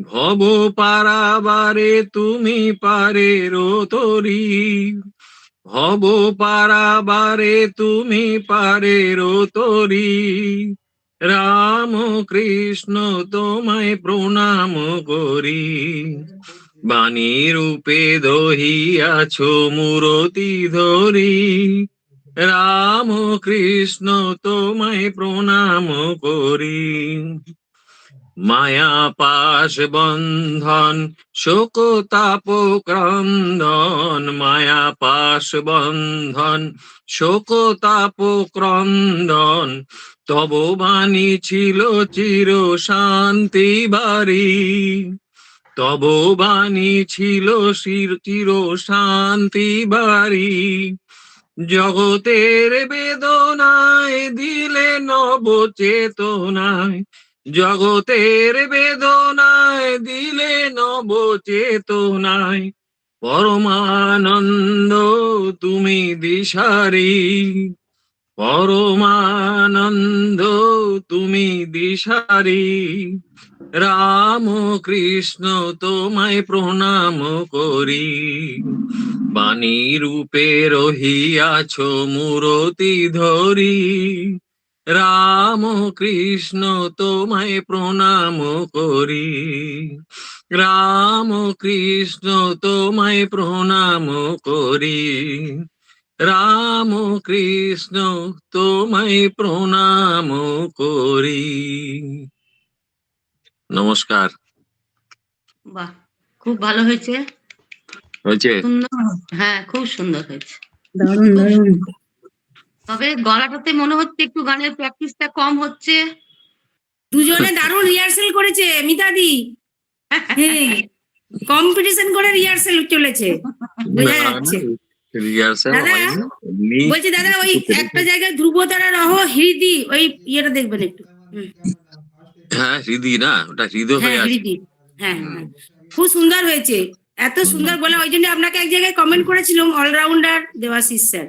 Speaker 6: ভব পারাবারে তুমি পারের তরি, ভব পারাবারে তুমি পারের তরি। রাম কৃষ্ণ তোমায় প্রণাম করি। বাণী রূপে দহিয়াছ মূরতি ধরি, রাম কৃষ্ণ তোমায় প্রণাম করি। মায়া পাশ বন্ধন শোক তাপ ক্রন্দন, মায়া পাশ বন্ধন শোক তাপ ক্রন্দন। তব বাণী ছিল চির শান্তি বাড়ি, তব বাণী ছিল চির শান্তি বাড়ি। জগতের বেদনায় দিলে নব চেতনায়, জগতের বেদনায় দিলে নব চেতনায়। পরমানন্দ তুমি দিশারি, পরমানন্দ তুমি দিশারি। রাম কৃষ্ণ তোমায় প্রণাম করি। বাণী রূপে রহিয়াছ মূরতি ধরি, রাম কৃষ্ণ তোমায় প্রণাম করি। রাম কৃষ্ণ তোমায় প্রণাম করি। রাম কৃষ্ণ তোমায় প্রণাম করি। নমস্কার।
Speaker 1: বাহ, খুব ভালো হয়েছে,
Speaker 6: হয়েছে?
Speaker 1: সুন্দর। হ্যাঁ, খুব সুন্দর হয়েছে।
Speaker 3: দারুণ দারুণ।
Speaker 1: তবে গলাটাতে মনে হচ্ছে একটু গানের প্র্যাকটিসটা কম হচ্ছে।
Speaker 3: দুজনে দারুণ রিহার্সেল করেছে মিতাদি। হ্যাঁ, কম্পিটিশন করে রিহার্সেল চলেছে, বোঝা যাচ্ছে।
Speaker 6: রিহার্সাল
Speaker 3: দাদা,
Speaker 6: হয়নি, এমনি
Speaker 3: বলছি দাদা ওই একটা জায়গায় ধ্রুবতারা রহ হৃদি, ওই ইয়েটা দেখবেন একটু।
Speaker 6: হ্যাঁ, হৃদি না, ওটা হৃদয়
Speaker 3: হ্যাঁ
Speaker 6: হয়ে আছে।
Speaker 3: হৃদি, হ্যাঁ হ্যাঁ, খুব সুন্দর হয়েছে, এত সুন্দর বলে ওই জন্য আপনাকে এক জায়গায় কমেন্ট করেছিলাম, অলরাউন্ডার দেবাশিস স্যার।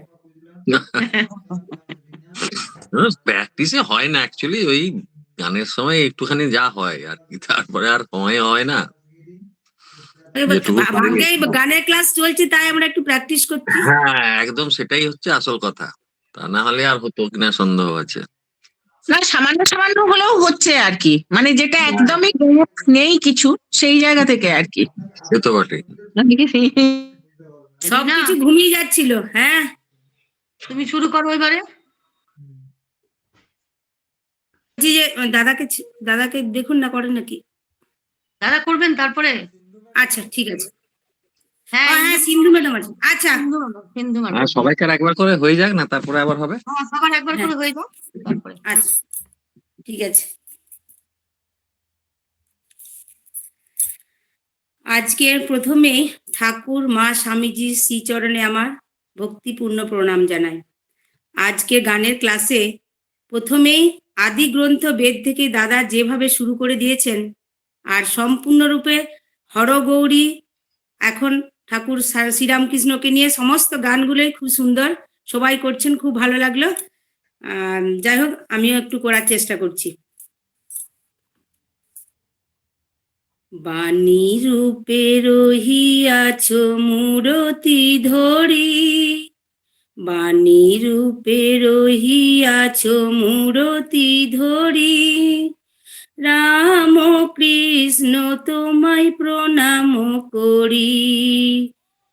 Speaker 6: প্র্যাকটিসে হয় না অ্যাকচুয়ালি, ওই গানের সময় একটুখানি যা হয় আর কি, তারপরে আর সময় হয় না। যেটুকু পারি।
Speaker 3: ভাগ্যে গানের ক্লাস চলছে তাই আমরা একটু প্র্যাকটিস করছি।
Speaker 6: হ্যাঁ, একদম সেটাই হচ্ছে আসল কথা। তা না হলে আর হতো কিনা সন্দেহ আছে।
Speaker 5: না, সামান্য সামান্য হলেও হচ্ছে আর কি, মানে যেটা একদমই নেই কিছু, সেই জায়গা থেকে আর কি।
Speaker 6: সে তো বটেই।
Speaker 3: সবকিছু ঘুমিয়ে যাচ্ছিল। হ্যাঁ,
Speaker 1: তুমি শুরু করো এবারে।
Speaker 3: বলছি যে দাদাকে দেখুন না করেন নাকি।
Speaker 1: দাদা করবেন তারপরে।
Speaker 3: আচ্ছা ঠিক আছে।
Speaker 1: হ্যাঁ,
Speaker 3: হ্যাঁ, সিন্ধু ম্যাডাম আছে। আচ্ছা
Speaker 1: সিন্ধু ম্যাডাম।
Speaker 6: আর সবাইকার একবার করে হয়ে যাক না, তারপরে আবার হবে।
Speaker 1: হ্যাঁ, সবার একবার করে হয়ে যাও তারপরে।
Speaker 3: আচ্ছা ঠিক আছে। আজকের প্রথমে ঠাকুর মা স্বামীজির শ্রীচরণে আমার ভক্তিপূর্ণ প্রণাম জানাই। আজকে গানের ক্লাসে প্রথমেই আদি গ্রন্থ বেদ থেকে দাদা যেভাবে শুরু করে দিয়েছেন, আর সম্পূর্ণরূপে হরগৌরী, এখন ঠাকুর শ্রীরামকৃষ্ণকে নিয়ে সমস্ত গানগুলোই খুব সুন্দর, সবাই করছেন, খুব ভালো লাগলো। যাই হোক, আমিও একটু করার চেষ্টা করছি। বাণী রূপে রহিয়াছ মূরতি ধরি, বাণী রূপে রহিয়াছ মূরতি ধরি, রাম কৃষ্ণ তোমায় প্রণাম করি।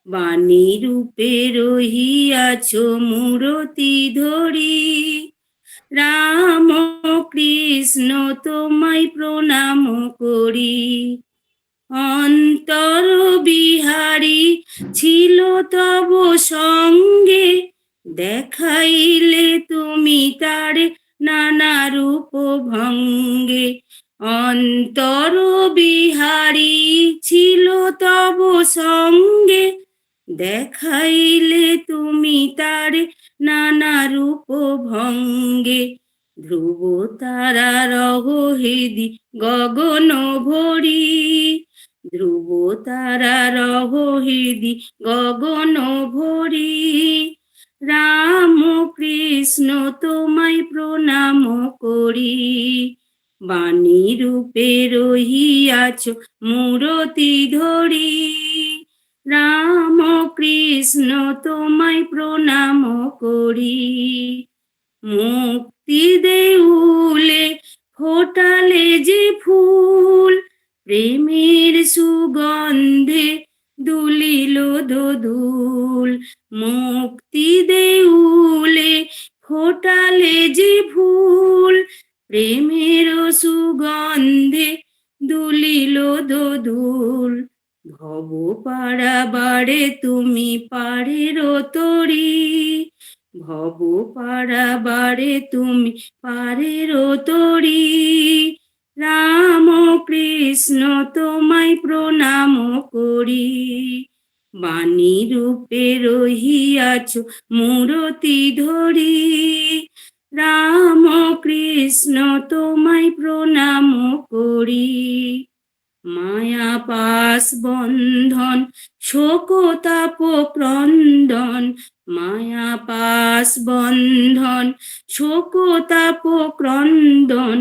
Speaker 3: বাণী রূপে রহিয়াছ মূরতি ধরি, রাম কৃষ্ণ তোমায় প্রণাম করি। অন্তর বিহারী ছিল তব সঙ্গে, দেখাইলে তুমি তারে নানা রূপ ভঙ্গে। অন্তর বিহারী ছিল তব সঙ্গে, দেখাইলে তুমি তারে নানা রূপ ভঙ্গে। ধ্রুব তারা রহ হেদি গগন ভরি, ধ্রুব তারা রহ হেদি গগন ভরি, রাম কৃষ্ণ তোমায় প্রণাম করি। বাণী রূপে রহিয়াছ মূরতি ধরি, রাম কৃষ্ণ তোমায় প্রণাম করি। মুক্তি দেউলে ফোটালে যে ফুল, প্রেমের সুগন্ধে দুলিল দোদুল। মুক্তি দেউলে ফোটালে যে ফুল, প্রেমের সুগন্ধে দুলিল দোদুল। ভব পাড়াবারে তুমি পাড়ের তরি, ভব পাড়াবারে তুমি পাড়ের তরি, রাম কৃষ্ণ তোমায় প্রণাম করি। বাণী রূপে রহিয়াছ মূরতি ধরি, রাম কৃষ্ণ তোমায় প্রণাম করি। মায়া পাশ বন্ধন শোকতাপ ক্রন্দন, মায়া পাশ বন্ধন শোকতাপ ক্রন্দন,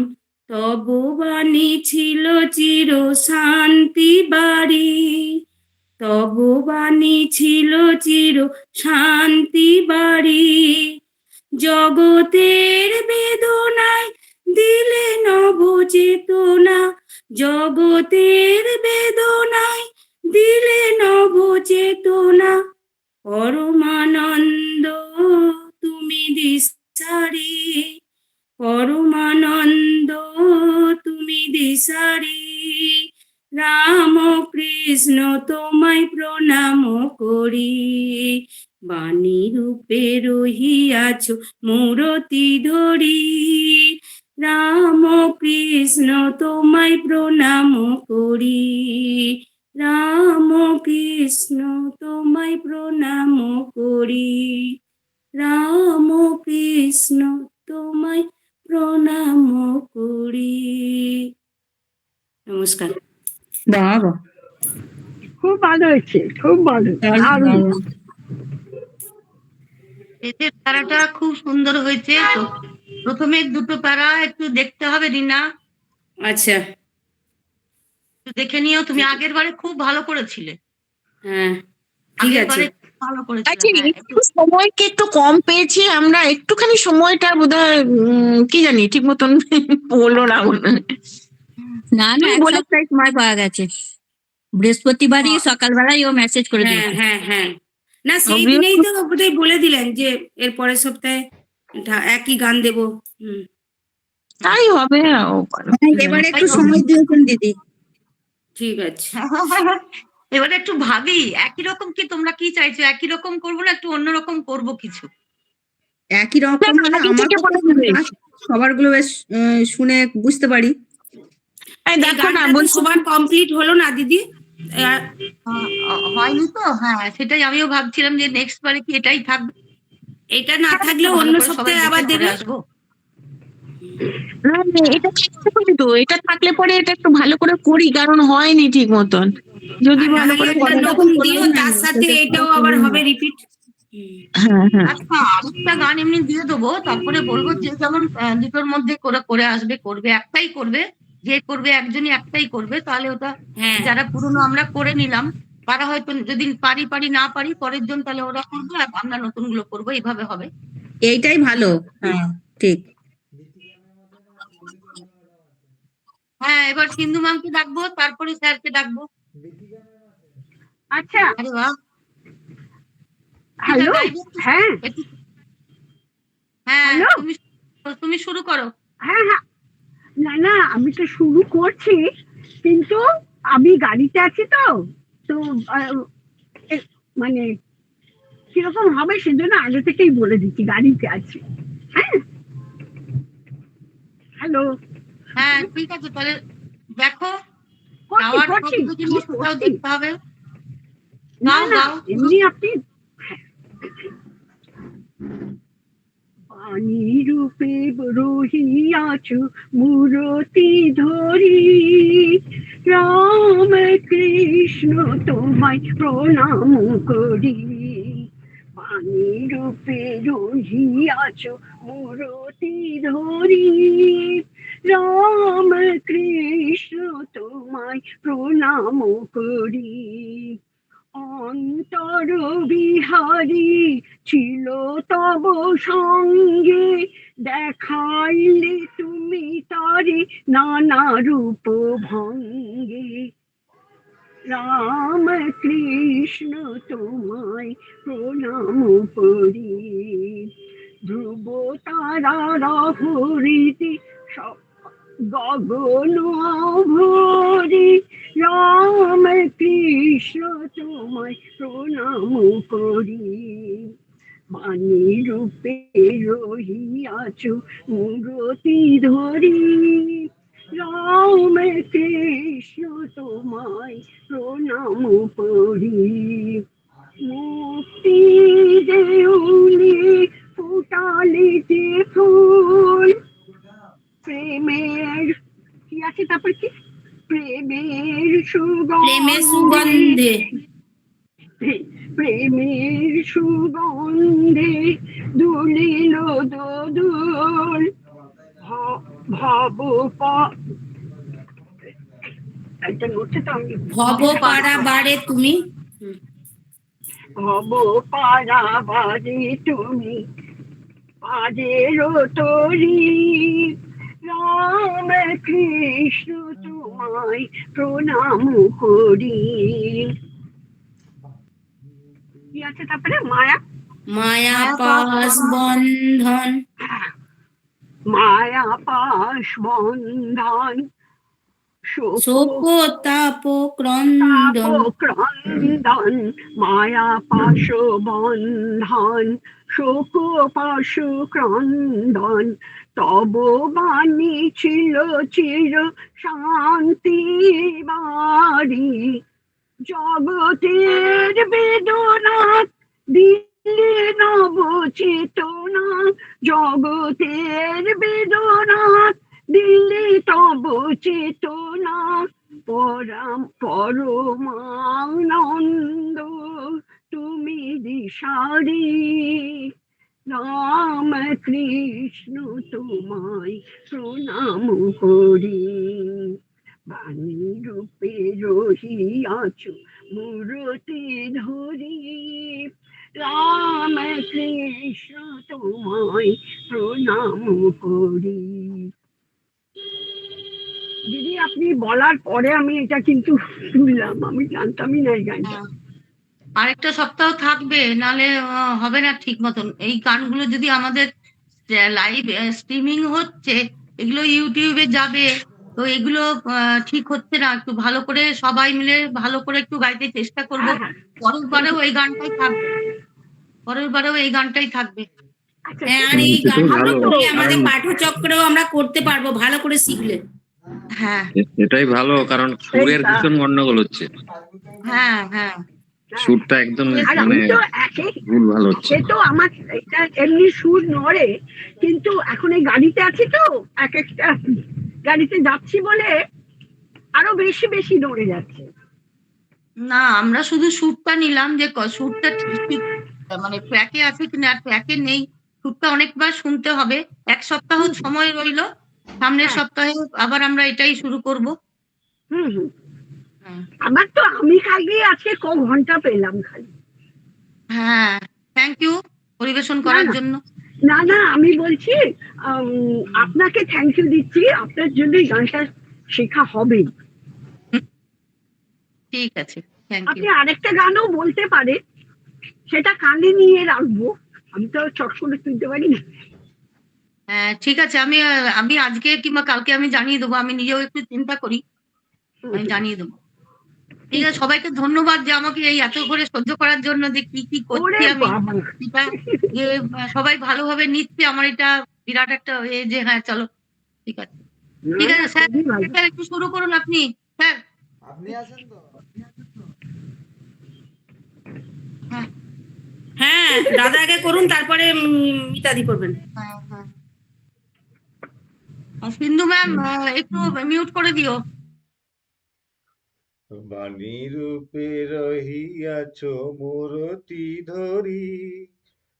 Speaker 3: তব বাণী ছিল চির শান্তি বাড়ি, তব বাণী ছিল চির শান্তি বাড়ি। জগতের বেদনায় দিলে নব চেতনা, জগতের বেদনায় দিলে নব চেতনা, পরমানন্দ তুমি দিশারি, পরমানন্দ তুমি দিশারি। রাম কৃষ্ণ তোমায় প্রণাম করি। বাণী রূপে রহিয়াছ মূরতি ধরি, রাম কৃষ্ণ তোমায় প্রণাম করি। রাম কৃষ্ণ তোমায় প্রণাম করি, রাম কৃষ্ণ তোমায় প্রণাম করি। নমস্কার।
Speaker 9: বাবা, খুব ভালো হয়েছে, খুব ভালো, দারুণ।
Speaker 1: এদের প্যারাটা খুব সুন্দর হয়েছে। তো প্রথমে দুটো প্যারা একটু দেখতে হবে রিনা,
Speaker 3: আচ্ছা,
Speaker 1: দেখে নিও, তুমি আগের বারে খুব ভালো করেছিলে,
Speaker 3: হ্যাঁ, ঠিক
Speaker 1: আগের
Speaker 3: আছে।
Speaker 1: বারে খুব ভালো করেছিলে।
Speaker 5: আচ্ছা,
Speaker 1: হ্যাঁ,
Speaker 5: একটু সময়কে একটু কম পেয়েছি আমরা, একটুখানি সময়টা বোধহয় কি জানি ঠিক মতন বললো না মনে হয়।
Speaker 7: না
Speaker 5: তুমি
Speaker 7: এক
Speaker 5: বলে
Speaker 7: সপ্তাহ সময় পাওয়া গেছে, বৃহস্পতিবারই সকালবেলায় ও মেসেজ করে
Speaker 3: হ্যাঁ
Speaker 7: দিয়েছে।
Speaker 3: হ্যাঁ হ্যাঁ, না সেই দিনেই তো বোধহয় বলে দিলেন যে এর পরের সপ্তাহে একই গান দেবো। হুম,
Speaker 5: তাই হবে।
Speaker 7: এবারে একটু সময় দিয়েছেন দিদি।
Speaker 3: ঠিক আছে।
Speaker 1: এবারে একটু ভাবি একই রকম, কি তোমরা কি চাইছো, একই রকম করবো না একটু অন্যরকম করবো কিছু?
Speaker 7: একই রকম হলে
Speaker 5: আগে
Speaker 7: আমার
Speaker 5: থেকে
Speaker 7: পক্ষে
Speaker 5: বলে দেবে।
Speaker 7: সবার গুলো বেশ শুনে বুঝতে পারি।
Speaker 5: এই
Speaker 3: এই
Speaker 5: দেখো না,
Speaker 3: গানটা তো
Speaker 5: বলছি
Speaker 3: সবার কমপ্লিট হলো না দিদি?
Speaker 1: হয়নি তো, হ্যাঁ সেটাই আমিও ভাবছিলাম যে নেক্সট বারে কি এটাই থাকবে,
Speaker 3: এটা না থাকলেও
Speaker 1: ভালো
Speaker 3: অন্য
Speaker 1: করে সবাই
Speaker 3: সপ্তাহে আবার
Speaker 1: দেখে করে
Speaker 3: দেবে।
Speaker 1: আসবো।
Speaker 5: না, না, এটা থাকতে পারি তো, এটা থাকলে পরে এটা একটু ভালো করে করি, কারণ হয়নি ঠিক মতন। যদি
Speaker 3: আর
Speaker 5: ভালো
Speaker 3: নাহলে
Speaker 5: করে
Speaker 3: একটা
Speaker 5: করা
Speaker 3: নতুন
Speaker 5: যেত।
Speaker 3: দিও, তার সাথে এটাও আবার হবে রিপিট।
Speaker 5: হ্যাঁ হ্যাঁ,
Speaker 1: আচ্ছা, আরেকটা গান এমনি দিয়ে দেবো, তারপরে বলবো যে যেমন দুটোর মধ্যে করে করে আসবে, করবে একটাই করবে, যে করবে একজনই একটাই করবে, তাহলে ওটা
Speaker 3: হ্যাঁ,
Speaker 1: যারা পুরনো আমরা করে নিলাম তারা হয়তো যদি পারি পারি না পারি পরের জন তাহলে ওরা করবে আর আমরা নতুন গুলো করবো, এইভাবে হবে।
Speaker 7: এইটাই ভালো। হ্যাঁ, ঠিক।
Speaker 1: হ্যাঁ, এবার সিন্ধু ম্যামকে ডাকবো, তারপরে স্যারকে ডাকবো।
Speaker 10: আচ্ছা,
Speaker 1: আরে বাহ,
Speaker 10: হ্যালো, হ্যাঁ
Speaker 1: হ্যাঁ
Speaker 10: হ্যালো,
Speaker 1: তুমি শুরু করো।
Speaker 10: হ্যাঁ হ্যাঁ, না না আমি তো শুরু করছি, কিন্তু আমি গাড়িতে আছি তো, তো মানে কিরকম হবে সেজন্য আগে থেকেই বলে দিচ্ছি, গাড়িতে আছি। হ্যাঁ, হ্যালো,
Speaker 1: হ্যাঁ ঠিক আছে, তাহলে দেখো
Speaker 10: করছি
Speaker 1: গাওয়ার
Speaker 10: করছি
Speaker 1: শব্দ
Speaker 10: আমি
Speaker 1: জিনিস কোথাও
Speaker 10: করছি।
Speaker 1: দেখতে হবে।
Speaker 10: না
Speaker 1: গাও
Speaker 10: না
Speaker 1: গাও।
Speaker 10: এমনি আপনি, হ্যাঁ। পানি রূপে রহিয়াছ মূরতি ধরি, রাম কৃষ্ণ তোমায় প্রণাম করি। পানি রূপে রহিয়াছ মূরতি ধরি, রাম কৃষ্ণ তোমায় প্রণাম করি। অন্তর বিহারী ছিল তব সঙ্গে, দেখাইলে তুমি তারে নানা রূপ ভঙ্গে। রাম কৃষ্ণ তোমায় প্রণাম করি। ধ্রুব তারার হরিতে গগন ভরি, রাম কৃষ্ণ তোমায় প্রণাম করি। বাণী রূপে রহিয়াছ মূরতি ধরি, রাম কৃষ্ণ তোমায় প্রণাম করি। মুক্তি দেউলি ফুটালিতে ফুল, প্রেমের কি আছে তারপর কি, প্রেমের
Speaker 3: প্রেমের
Speaker 10: সুগন্ধে,
Speaker 3: সুগন্ধে
Speaker 10: প্রেমের সুগন্ধে দুলিল দোদুল, ভব একটা নড়ছে তো আমি,
Speaker 3: ভব পাড়া বারে তুমি,
Speaker 10: ভব পারা বাজে তুমি বাজের তরি, রাম কৃষ্ণ তোমায় প্রণাম করি। কি আছে তারপরে, মায়া
Speaker 3: মায়া পাশ বন্ধন,
Speaker 10: মায়া পাশ বন্ধন,
Speaker 3: শোক তাপ ক্রন্দন,
Speaker 10: ক্রন্দন, মায়া পাশ বন্ধন, শোক পাশ ক্রন্দন। তব বাণী ছিল চির শান্তি বাড়ি, জগতের বেদনা দিলে নব চেতনা, জগতের বেদনা দিলে তব চেতনা। পরমানন্দ তুমি দিশারি, রাম কৃষ্ণ তোমায় প্রণাম করি। বাণী রূপে রহিয়াছ মূরতি ধরি, রাম কৃষ্ণ তোমায় প্রণাম করি। দিদি আপনি বলার পরে আমি এটা কিন্তু শুনলাম, আমি জানতামই না এই গানটা।
Speaker 1: হ্যাঁ, আরেকটা সপ্তাহ থাকবে, নালে হবে না ঠিক মতন। এই গানগুলো যদি আমাদের লাইভ স্ট্রিমিং হচ্ছে, এগুলো ইউটিউবে যাবে, তো এগুলো ঠিক হচ্ছে না। একটু ভালো করে সবাই মিলে ভালো করে একটু গাইতে চেষ্টা করব।
Speaker 10: হ্যাঁ, হ্যাঁ।
Speaker 1: পরের বারেও এই গানটাই থাকবে, পরের বারেও এই গানটাই থাকবে।
Speaker 10: আচ্ছা,
Speaker 3: হ্যাঁ, আর এই
Speaker 8: সেটাও
Speaker 3: গানগুলো
Speaker 8: ভালো,
Speaker 3: করলে আমাদের
Speaker 8: কারণ
Speaker 3: পাঠচক্রেও আমরা করতে পারবো ভালো করে শিখলে।
Speaker 1: হ্যাঁ
Speaker 6: এটাই ভালো, কারণ
Speaker 10: এই
Speaker 6: সুরের
Speaker 10: তা।
Speaker 6: ভীষণ গন্ডগোল হচ্ছে।
Speaker 1: হ্যাঁ হ্যাঁ
Speaker 6: সুরটা একদম
Speaker 10: আর
Speaker 6: মানে
Speaker 10: আমি তো একে,
Speaker 6: ভুল ভাল হচ্ছে।
Speaker 10: সে তো আমার এটা এমনি সুর নড়ে, কিন্তু এখন এই গাড়িতে আছি তো, এক একটা গাড়িতে যাচ্ছি বলে আরো বেশি বেশি নড়ে যাচ্ছে।
Speaker 1: না, আমরা শুধু সুরটা নিলাম, যে সুরটা ঠিক ঠিক মানে ট্র্যাকে আছে কিনা। ট্র্যাকে নেই, সুরটা অনেকবার শুনতে হবে। এক সপ্তাহ সময় রইলো, সামনের
Speaker 10: হ্যাঁ।
Speaker 1: সপ্তাহে আবার আমরা এটাই শুরু করব।
Speaker 10: হুম হুম।
Speaker 1: হ্যাঁ
Speaker 10: আমার তো আমি খালি আজকে ঘন্টা পেলাম খালি।
Speaker 1: হ্যাঁ, থ্যাংক ইউ পরিবেশন
Speaker 10: না
Speaker 1: করার
Speaker 10: না
Speaker 1: জন্য।
Speaker 10: না না, আমি বলছি আপনাকে থ্যাংক ইউ দিচ্ছি, আপনার জন্য এই গানটা শেখা হবে।
Speaker 1: ঠিক আছে, থ্যাংক ইউ।
Speaker 10: আপনি আরেকটা গানও বলতে পারেন, সেটা কানে নিয়ে রাখবো, আমি তো চট করে তুলতে পারি না।
Speaker 1: হ্যাঁ ঠিক আছে, আমি আমি আজকে কিংবা কালকে আমি জানিয়ে দেবো। আমি নিজেও একটু চিন্তা করি, আমি জানিয়ে দেবো। ঠিক আছে, সবাইকে ধন্যবাদ যে আমাকে এই এত করে সহ্য করার জন্য, যে কি কি করছি
Speaker 10: ওরে
Speaker 1: আমি।
Speaker 10: বাবা,
Speaker 1: এটা যে সবাই ভালোভাবে নিচ্ছে, আমার এটা বিরাট একটা যে হ্যাঁ চলো ঠিক আছে। ঠিক
Speaker 10: না
Speaker 1: আছে
Speaker 10: না,
Speaker 1: স্যার,
Speaker 10: খুবই ভালো।
Speaker 1: স্যার একটু শুরু করুন আপনি স্যার।
Speaker 4: আপনি আছেন তো?
Speaker 1: হ্যাঁ
Speaker 3: হ্যাঁ, দাদা আগে করুন, তারপরে মিতাদি করবেন।
Speaker 1: হ্যাঁ হ্যাঁ। সিন্ধু ম্যাম একটু মিউট করে দিও।
Speaker 4: বাণী রূপে রহিয়াছ মূরতি ধরি,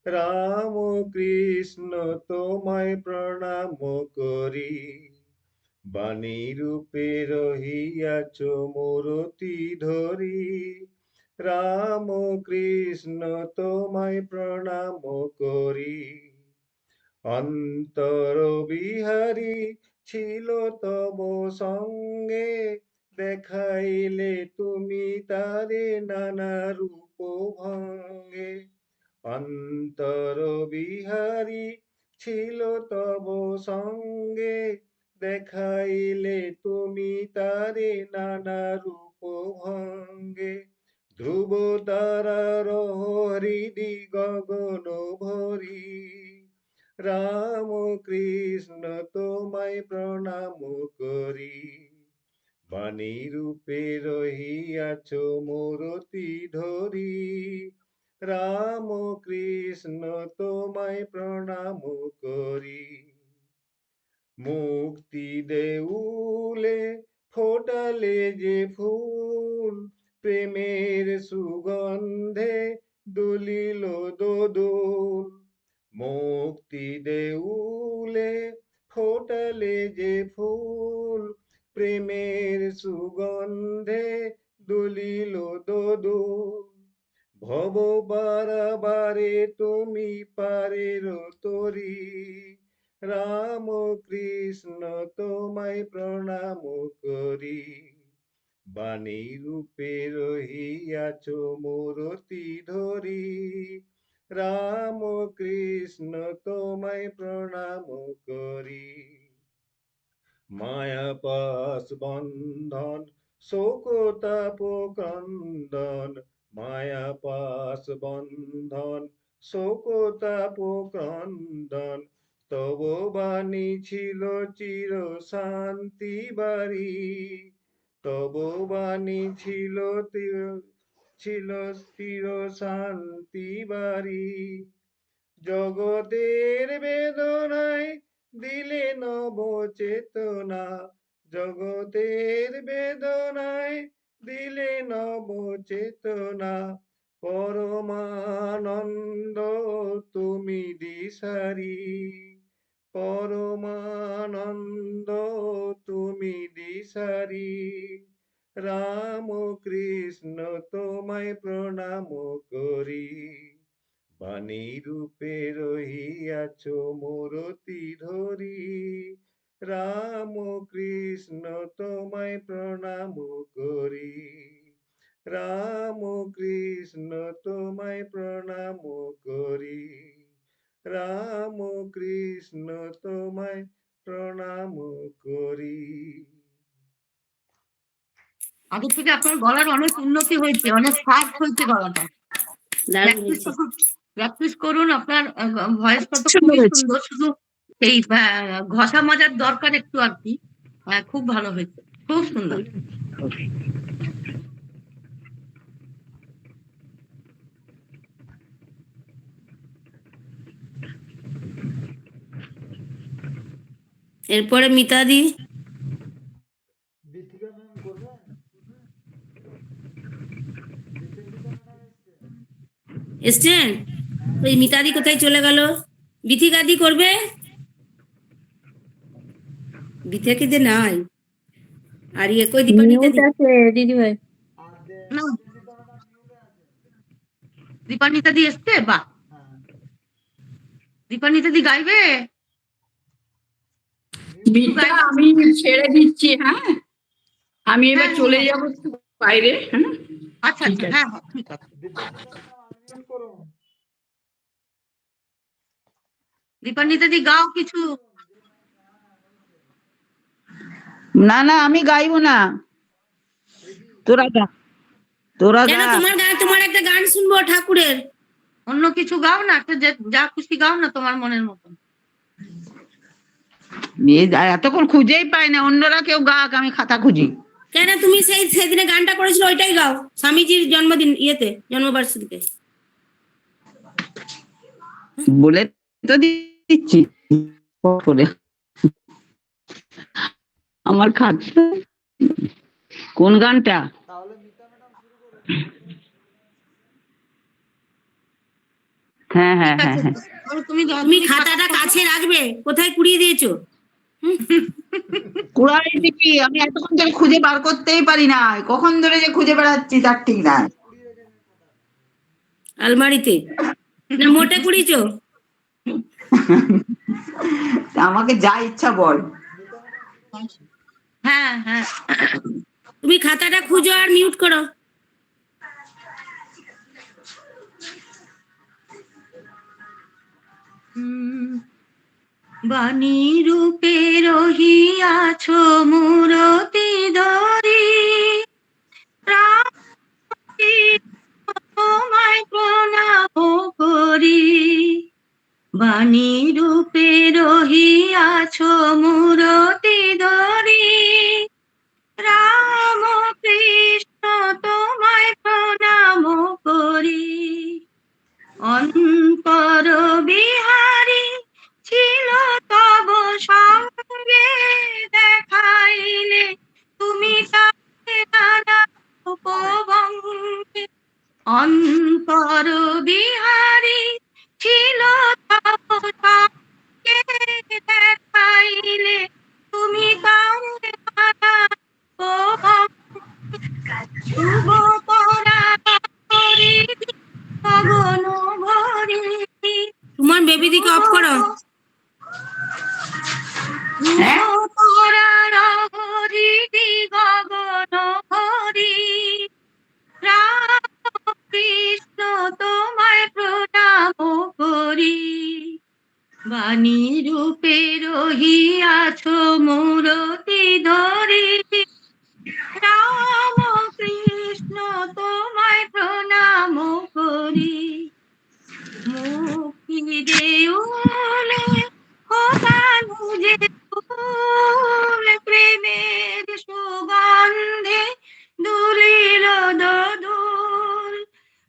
Speaker 4: রাম কৃষ্ণ তোমায় প্রণাম করি। বাণী রূপে রহিয়াছ মূরতি ধরি, রাম কৃষ্ণ তোমায় প্রণাম করি। অন্তর বিহারী ছিল তব সঙ্গে, দেখাইলে তুমি তারে নানা রূপ ভঙ্গে। অন্তর বিহারী ছিল তব সঙ্গে, দেখাইলে তুমি তারে নানা রূপ ভঙ্গে। ধ্রুব তারার হৃদি গগন ভরি, রাম কৃষ্ণ তোমায় প্রণাম করি। বাণী রূপে রহিয়াছ মূরতি ধরি, রাম কৃষ্ণ তোমায় প্রণাম করি। মুক্তি দেউলে ফোটালে যে ফুল, প্রেমের সুগন্ধে দুলিল দোদুল। মুক্তি দেউলে ফোটালে যে ফুল, প্রেমের সুগন্ধে দুলিল দোদুল। ভব বারাবারে তুমি পারের তরি, রাম কৃষ্ণ তোমায় প্রণাম করি। বাণী রূপে রহিয়াছ মূরতি ধরি, রাম কৃষ্ণ তোমায় প্রণাম করি। মায়াপাশ বন্ধন শোকতাপ ক্রন্দন, মায়াপাশ বন্ধন শোকতাপ ক্রন্দন। তব বাণী ছিল চির শান্তি বাড়ি, তব বাণী ছিল চির শান্তি বাড়ি। জগতের বেদনায় দিলে নব চেতনা, জগতের বেদনায় দিলে নব চেতনা। পরমানন্দ তুমি দিশারি, পরমানন্দ তুমি দিশারি, রাম কৃষ্ণ তোমায় প্রণাম করি, বাণী রূপে রহিয়াছ মূরতি ধরি, রাম কৃষ্ণ তোমায় প্রণাম করি, রাম কৃষ্ণ তোমায় প্রণাম করি, রাম কৃষ্ণ তোমায় প্রণাম করি।
Speaker 1: আগের থেকে আপনার গলার অনেক উন্নতি হয়েছে, অনেক ফাস্ট হয়েছে গলাটা।
Speaker 3: দারুণ হয়েছে।
Speaker 1: প্র্যাকটিস করুন, আপনার ভয়েসটা তো
Speaker 5: সুন্দর
Speaker 1: খুবই
Speaker 5: হয়েছে।
Speaker 1: সুন্দর, শুধু এই ঘষা মাজার দরকার একটু আর কি। খুব ভালো হয়েছে, খুব সুন্দর।
Speaker 3: এরপরে মিতাদি এসছেন? ওই মিতাদি কোথায় চলে গেল? বিথিকাদি করবে? বিথিকাদি নাই। আর ইয়ে কই দীপান্বিতাদি?
Speaker 7: দিদি ভাই।
Speaker 1: না, দীপান্বিতাদি এসছে? বাহ, দীপান্বিতাদি গাইবে?
Speaker 11: বিদ্যা আমি ছেড়ে দিচ্ছি, হ্যাঁ আমি এবার চলে যাবো বাইরে। হ্যাঁ
Speaker 1: আচ্ছা আচ্ছা, হ্যাঁ হ্যাঁ ঠিক আছে। দীপান্বিতাদি গাও কিছু।
Speaker 11: না না আমি গাইবো না, তোরা গা, তোরা
Speaker 3: কেন
Speaker 11: গা।
Speaker 3: তোমার একটা গান শুনবো ঠাকুরের।
Speaker 1: অন্য কিছু গাও না, একটা যা খুশি গাও না তোমার মনের মতন।
Speaker 11: এতক্ষণ খুঁজেই পাই না, অন্যরা কেউ গাক, আমি খাতা খুঁজি।
Speaker 3: কেন তুমি সেদিনে গানটা করেছিল ওইটাই গাও, স্বামীজির জন্মদিন জন্মবার্ষিকীতে।
Speaker 11: বলে তো দিচ্ছি করে আমার খাতা। কোন গানটা? হ্যাঁ হ্যাঁ হ্যাঁ হ্যাঁ।
Speaker 3: তুমি খাতাটা কাছে রাখবে, কোথায় কুড়িয়ে দিয়েছো?
Speaker 11: কুড়াই দিবি, আমি এতক্ষণ ধরে খুঁজে বার করতেই পারি না, কখন ধরে যে খুঁজে বেড়াচ্ছি তার ঠিক নাই।
Speaker 3: আলমারিতে না মোটে কুড়িয়েছো?
Speaker 11: আমাকে যা ইচ্ছা বল।
Speaker 1: হ্যাঁ হ্যাঁ,
Speaker 3: তুমি খাতাটা খুঁজো আর মিউট করো।
Speaker 1: বাণী রূপে রহিয়াছ মূরতি ধরি, তোমায় প্রণাম করি, বাণী রূপে রহিয়াছ মূরতি ধরি, রাম কৃষ্ণ তোমায় প্রণাম করি, অন্তর বিহারী ছিল তব সঙ্গে দেখাইলে, তুমি তাকে নানা উপভঙ্গে, অন্তর বিহারী ছিল তব সঙ্গে দেখাইলে, তুমি তাকে নানা উপভঙ্গে, শুভ করা করি গগন ভরি।
Speaker 3: তোমার বেবি দিকে অফ করো।
Speaker 1: গগন ভরি, রাম কৃষ্ণ তোমায় প্রণাম করি, বাণী রূপে রহিয়াছ মূরতি ধরি, রাম কৃষ্ণ তোমায় প্রণাম করি, মুক্তি দেউলে হোতানু যে ফুল, প্রেমের সুগন্ধে দুলিল দোদুল,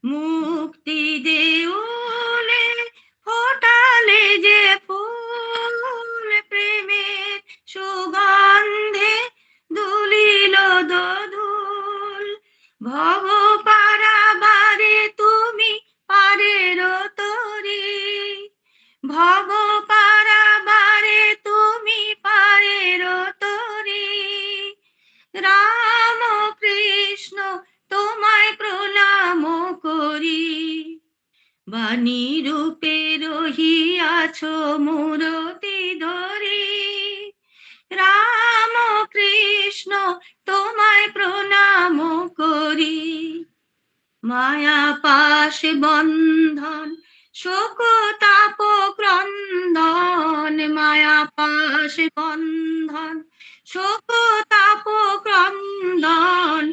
Speaker 1: মুক্তি দেউলে ফোটালে যে ফুল, প্রেমের সুগন্ধে দুলিল দোদুল, ভব পারাবারে তুমি পারের তরি, ভব পারাবারে রূপে রহিয়াছ মূরতি ধরি, রাম কৃষ্ণ তোমায় প্রণাম করি। মায়া পাশ বন্ধন শোক তাপ ক্রন্দন, মায়া পাশ বন্ধন শোক তাপ ক্রন্দন,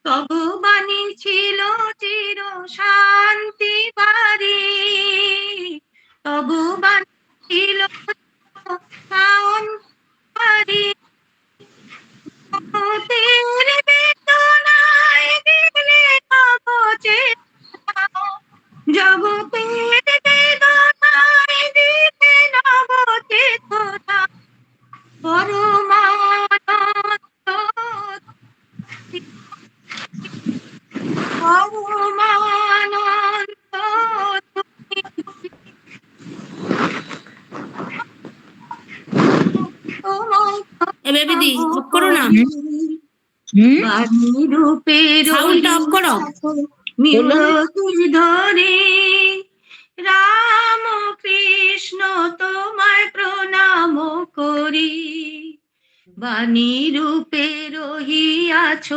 Speaker 1: তবু বাণী ছিল চির শান্তি বাড়ি, তবু বাণী ছিল শান্তি বাড়ি। জগতের বেদনায় দিলে তব চেতনা, জগতের বেদনায় দিলে নব চেতনা, পরমানন্দ পরমানন্দ তুমি।
Speaker 3: এ বেবিদি অফ করো না,
Speaker 1: বাণী রূপে
Speaker 3: সাউন্ডটা অফ করো।
Speaker 1: মিনতি ধরে, রাম কৃষ্ণ তোমায় প্রণাম করি। বাণী রূপে রহিয়াছ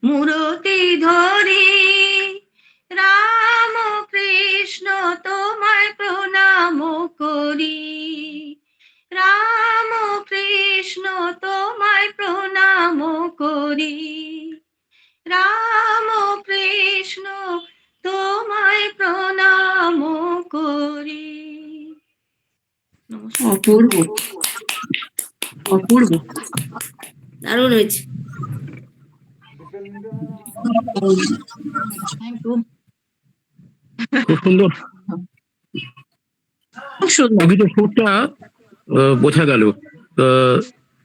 Speaker 1: মূরতি ধরি, রাম কৃষ্ণ তোমায় প্রণাম করি, রাম কৃষ্ণ তোমায় প্রণাম করি, রাম কৃষ্ণ তোমায় প্রণাম করি। নমস্কার।
Speaker 3: অপূর্ব, অপূর্ব, দারুণ হয়েছে।
Speaker 8: খুব সুন্দর,
Speaker 5: খুব সুন্দর।
Speaker 8: সঙ্গীতের সুরটা বোঝা গেল।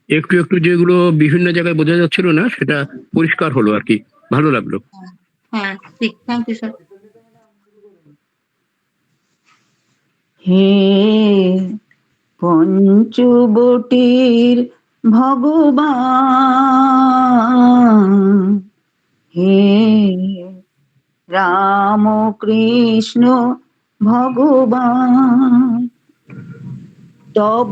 Speaker 8: একটু একটু যেগুলো বিভিন্ন জায়গায় বোঝা যাচ্ছিল না সেটা পরিষ্কার হলো আর কি, ভালো লাগলো।
Speaker 1: হ্যাঁ ঠিক, থ্যাংক ইউ স্যার।
Speaker 12: হে পঞ্চবটির ভগবান, হে রাম কৃষ্ণ ভগবান, তব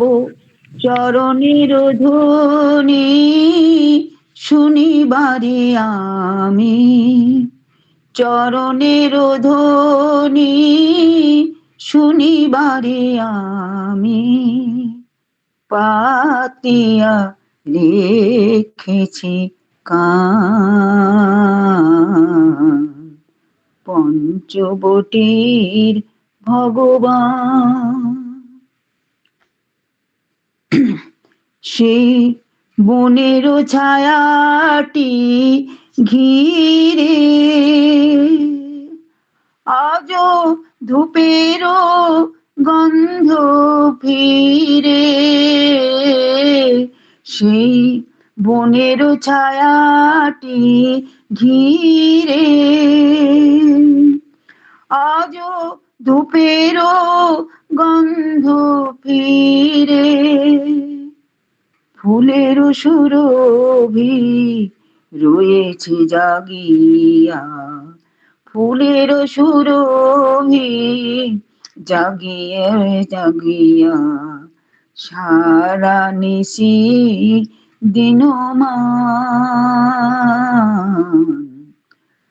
Speaker 12: চরণের ধ্বনি শুনিবারে আমি, চরণের ধ্বনি শুনিবারে আমি, পাতিয়া রেখেছি কান, পঞ্চবটির ভগবান। সেই বনের ছায়াটি ঘিরে আজ ধূপের গন্ধ ফিরে, সেই বনের ছায়াটি ঘিরে আজ ধূপের গন্ধ ফিরে, ফুলের সুরভি রয়েছে জাগিয়া, ফুলের সুরভি জাগিয়ে জাগিয়া, সারা নিশি দিনমান,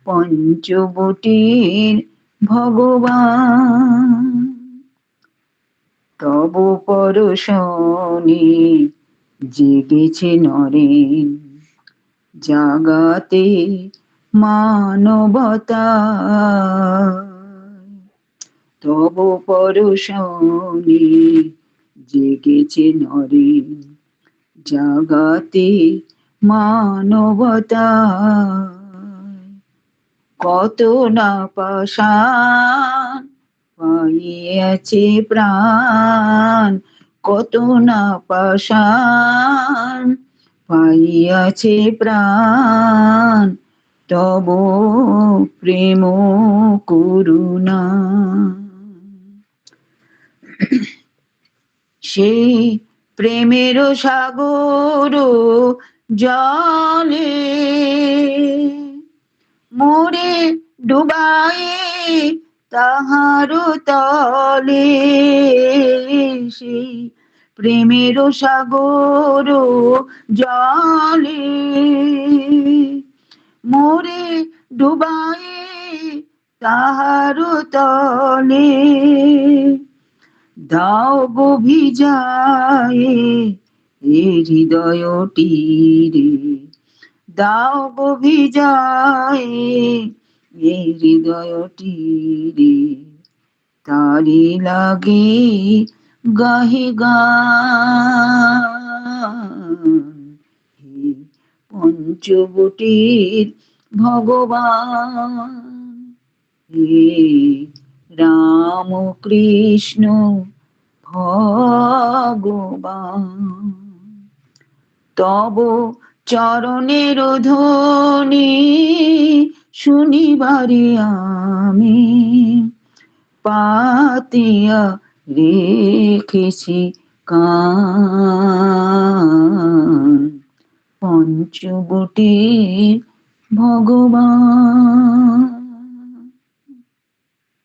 Speaker 12: পঞ্চবটির ভগবান। তব পরশনে জেগেছে নরেন, জাগাতে মানবতা, তব পরশনে জেগেছে নরেন, জাগাতে মানবতা, কত না পাষাণ পাইয়াছে প্রাণ, কত না পাষাণ পাইয়াছে প্রাণ, তব প্রেম করুণা, সেই প্রেমের সাগর জলে মোরে ডুবায়ে তাহার তলে সেই প্রেমের সাগর জলে মোরে ডুবায়ে তাহার তলে দাও গো ভিজায়ে এ হৃদয়টি রে দাও গো ভিজায়ে এ হৃদয়টি রে তারি লাগে গাহে গান হে পঞ্চবটির ভগবান হে রাম কৃষ্ণ ভগবান তব চরণের ধ্বনি শুনিবারে আমি পাতিয়া রেখেছি কান পঞ্চবটি ভগবান।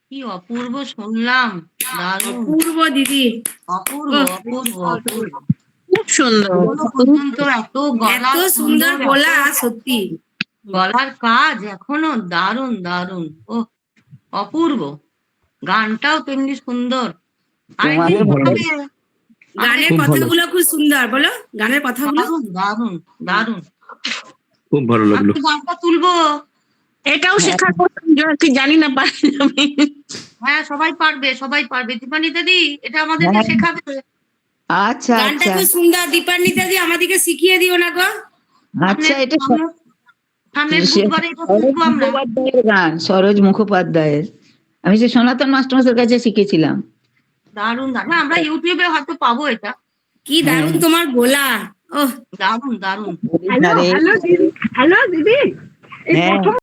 Speaker 1: কি অপূর্ব শুনলাম, দারুণ,
Speaker 3: অপূর্ব দিদি,
Speaker 1: অপূর্ব অপূর্ব অপূর্ব।
Speaker 5: খুব সুন্দর।
Speaker 1: এখনো পর্যন্ত এত গলা
Speaker 3: এত সুন্দর গলা, সত্যি
Speaker 1: গলার কাজ এখনো দারুণ দারুণ। ও অপূর্ব, গানটাও তেমনি সুন্দর। আরেকদিন
Speaker 12: তোমাদের
Speaker 1: শোনাবে?
Speaker 3: গানের
Speaker 8: খুব ভালো।
Speaker 3: কথাগুলো খুব সুন্দর, বলো গানের কথাগুলো।
Speaker 1: দারুণ দারুণ দারুণ।
Speaker 8: খুব ভালো লাগলো।
Speaker 1: আমি গানটা তুলবো।
Speaker 5: এটাও শেখা কি জানি না পারি আমি।
Speaker 1: হ্যাঁ, সবাই পারবে, সবাই পারবে। দীপানি দিদি এটা আমাদেরকে
Speaker 12: হ্যাঁ।
Speaker 1: শেখাবে।
Speaker 12: আচ্ছা
Speaker 3: গানটা
Speaker 12: আচ্ছা
Speaker 3: খুব সুন্দর, দীপান্বিতা দি আমাদেরকে শিখিয়ে দিও না গো।
Speaker 12: আচ্ছা এটা
Speaker 1: সামনের
Speaker 12: সে-
Speaker 1: বুধবারে এটা
Speaker 12: সরোজ
Speaker 1: শিখবো আমরা।
Speaker 12: মুখোপাধ্যায়ের গান, সরোজ মুখোপাধ্যায়ের। আমি যে সনাতন মাস্টারের কাছে শিখেছিলাম।
Speaker 1: দারুণ দারুণ। আমরা ইউটিউবে হয়তো পাবো এটা।
Speaker 3: কি দারুণ তোমার গলা, ওহ
Speaker 1: দারুণ দারুণ।
Speaker 10: হ্যালো হ্যালো দিদি, হ্যালো দিদি, এই
Speaker 12: হ্যাঁ।
Speaker 10: প্রথম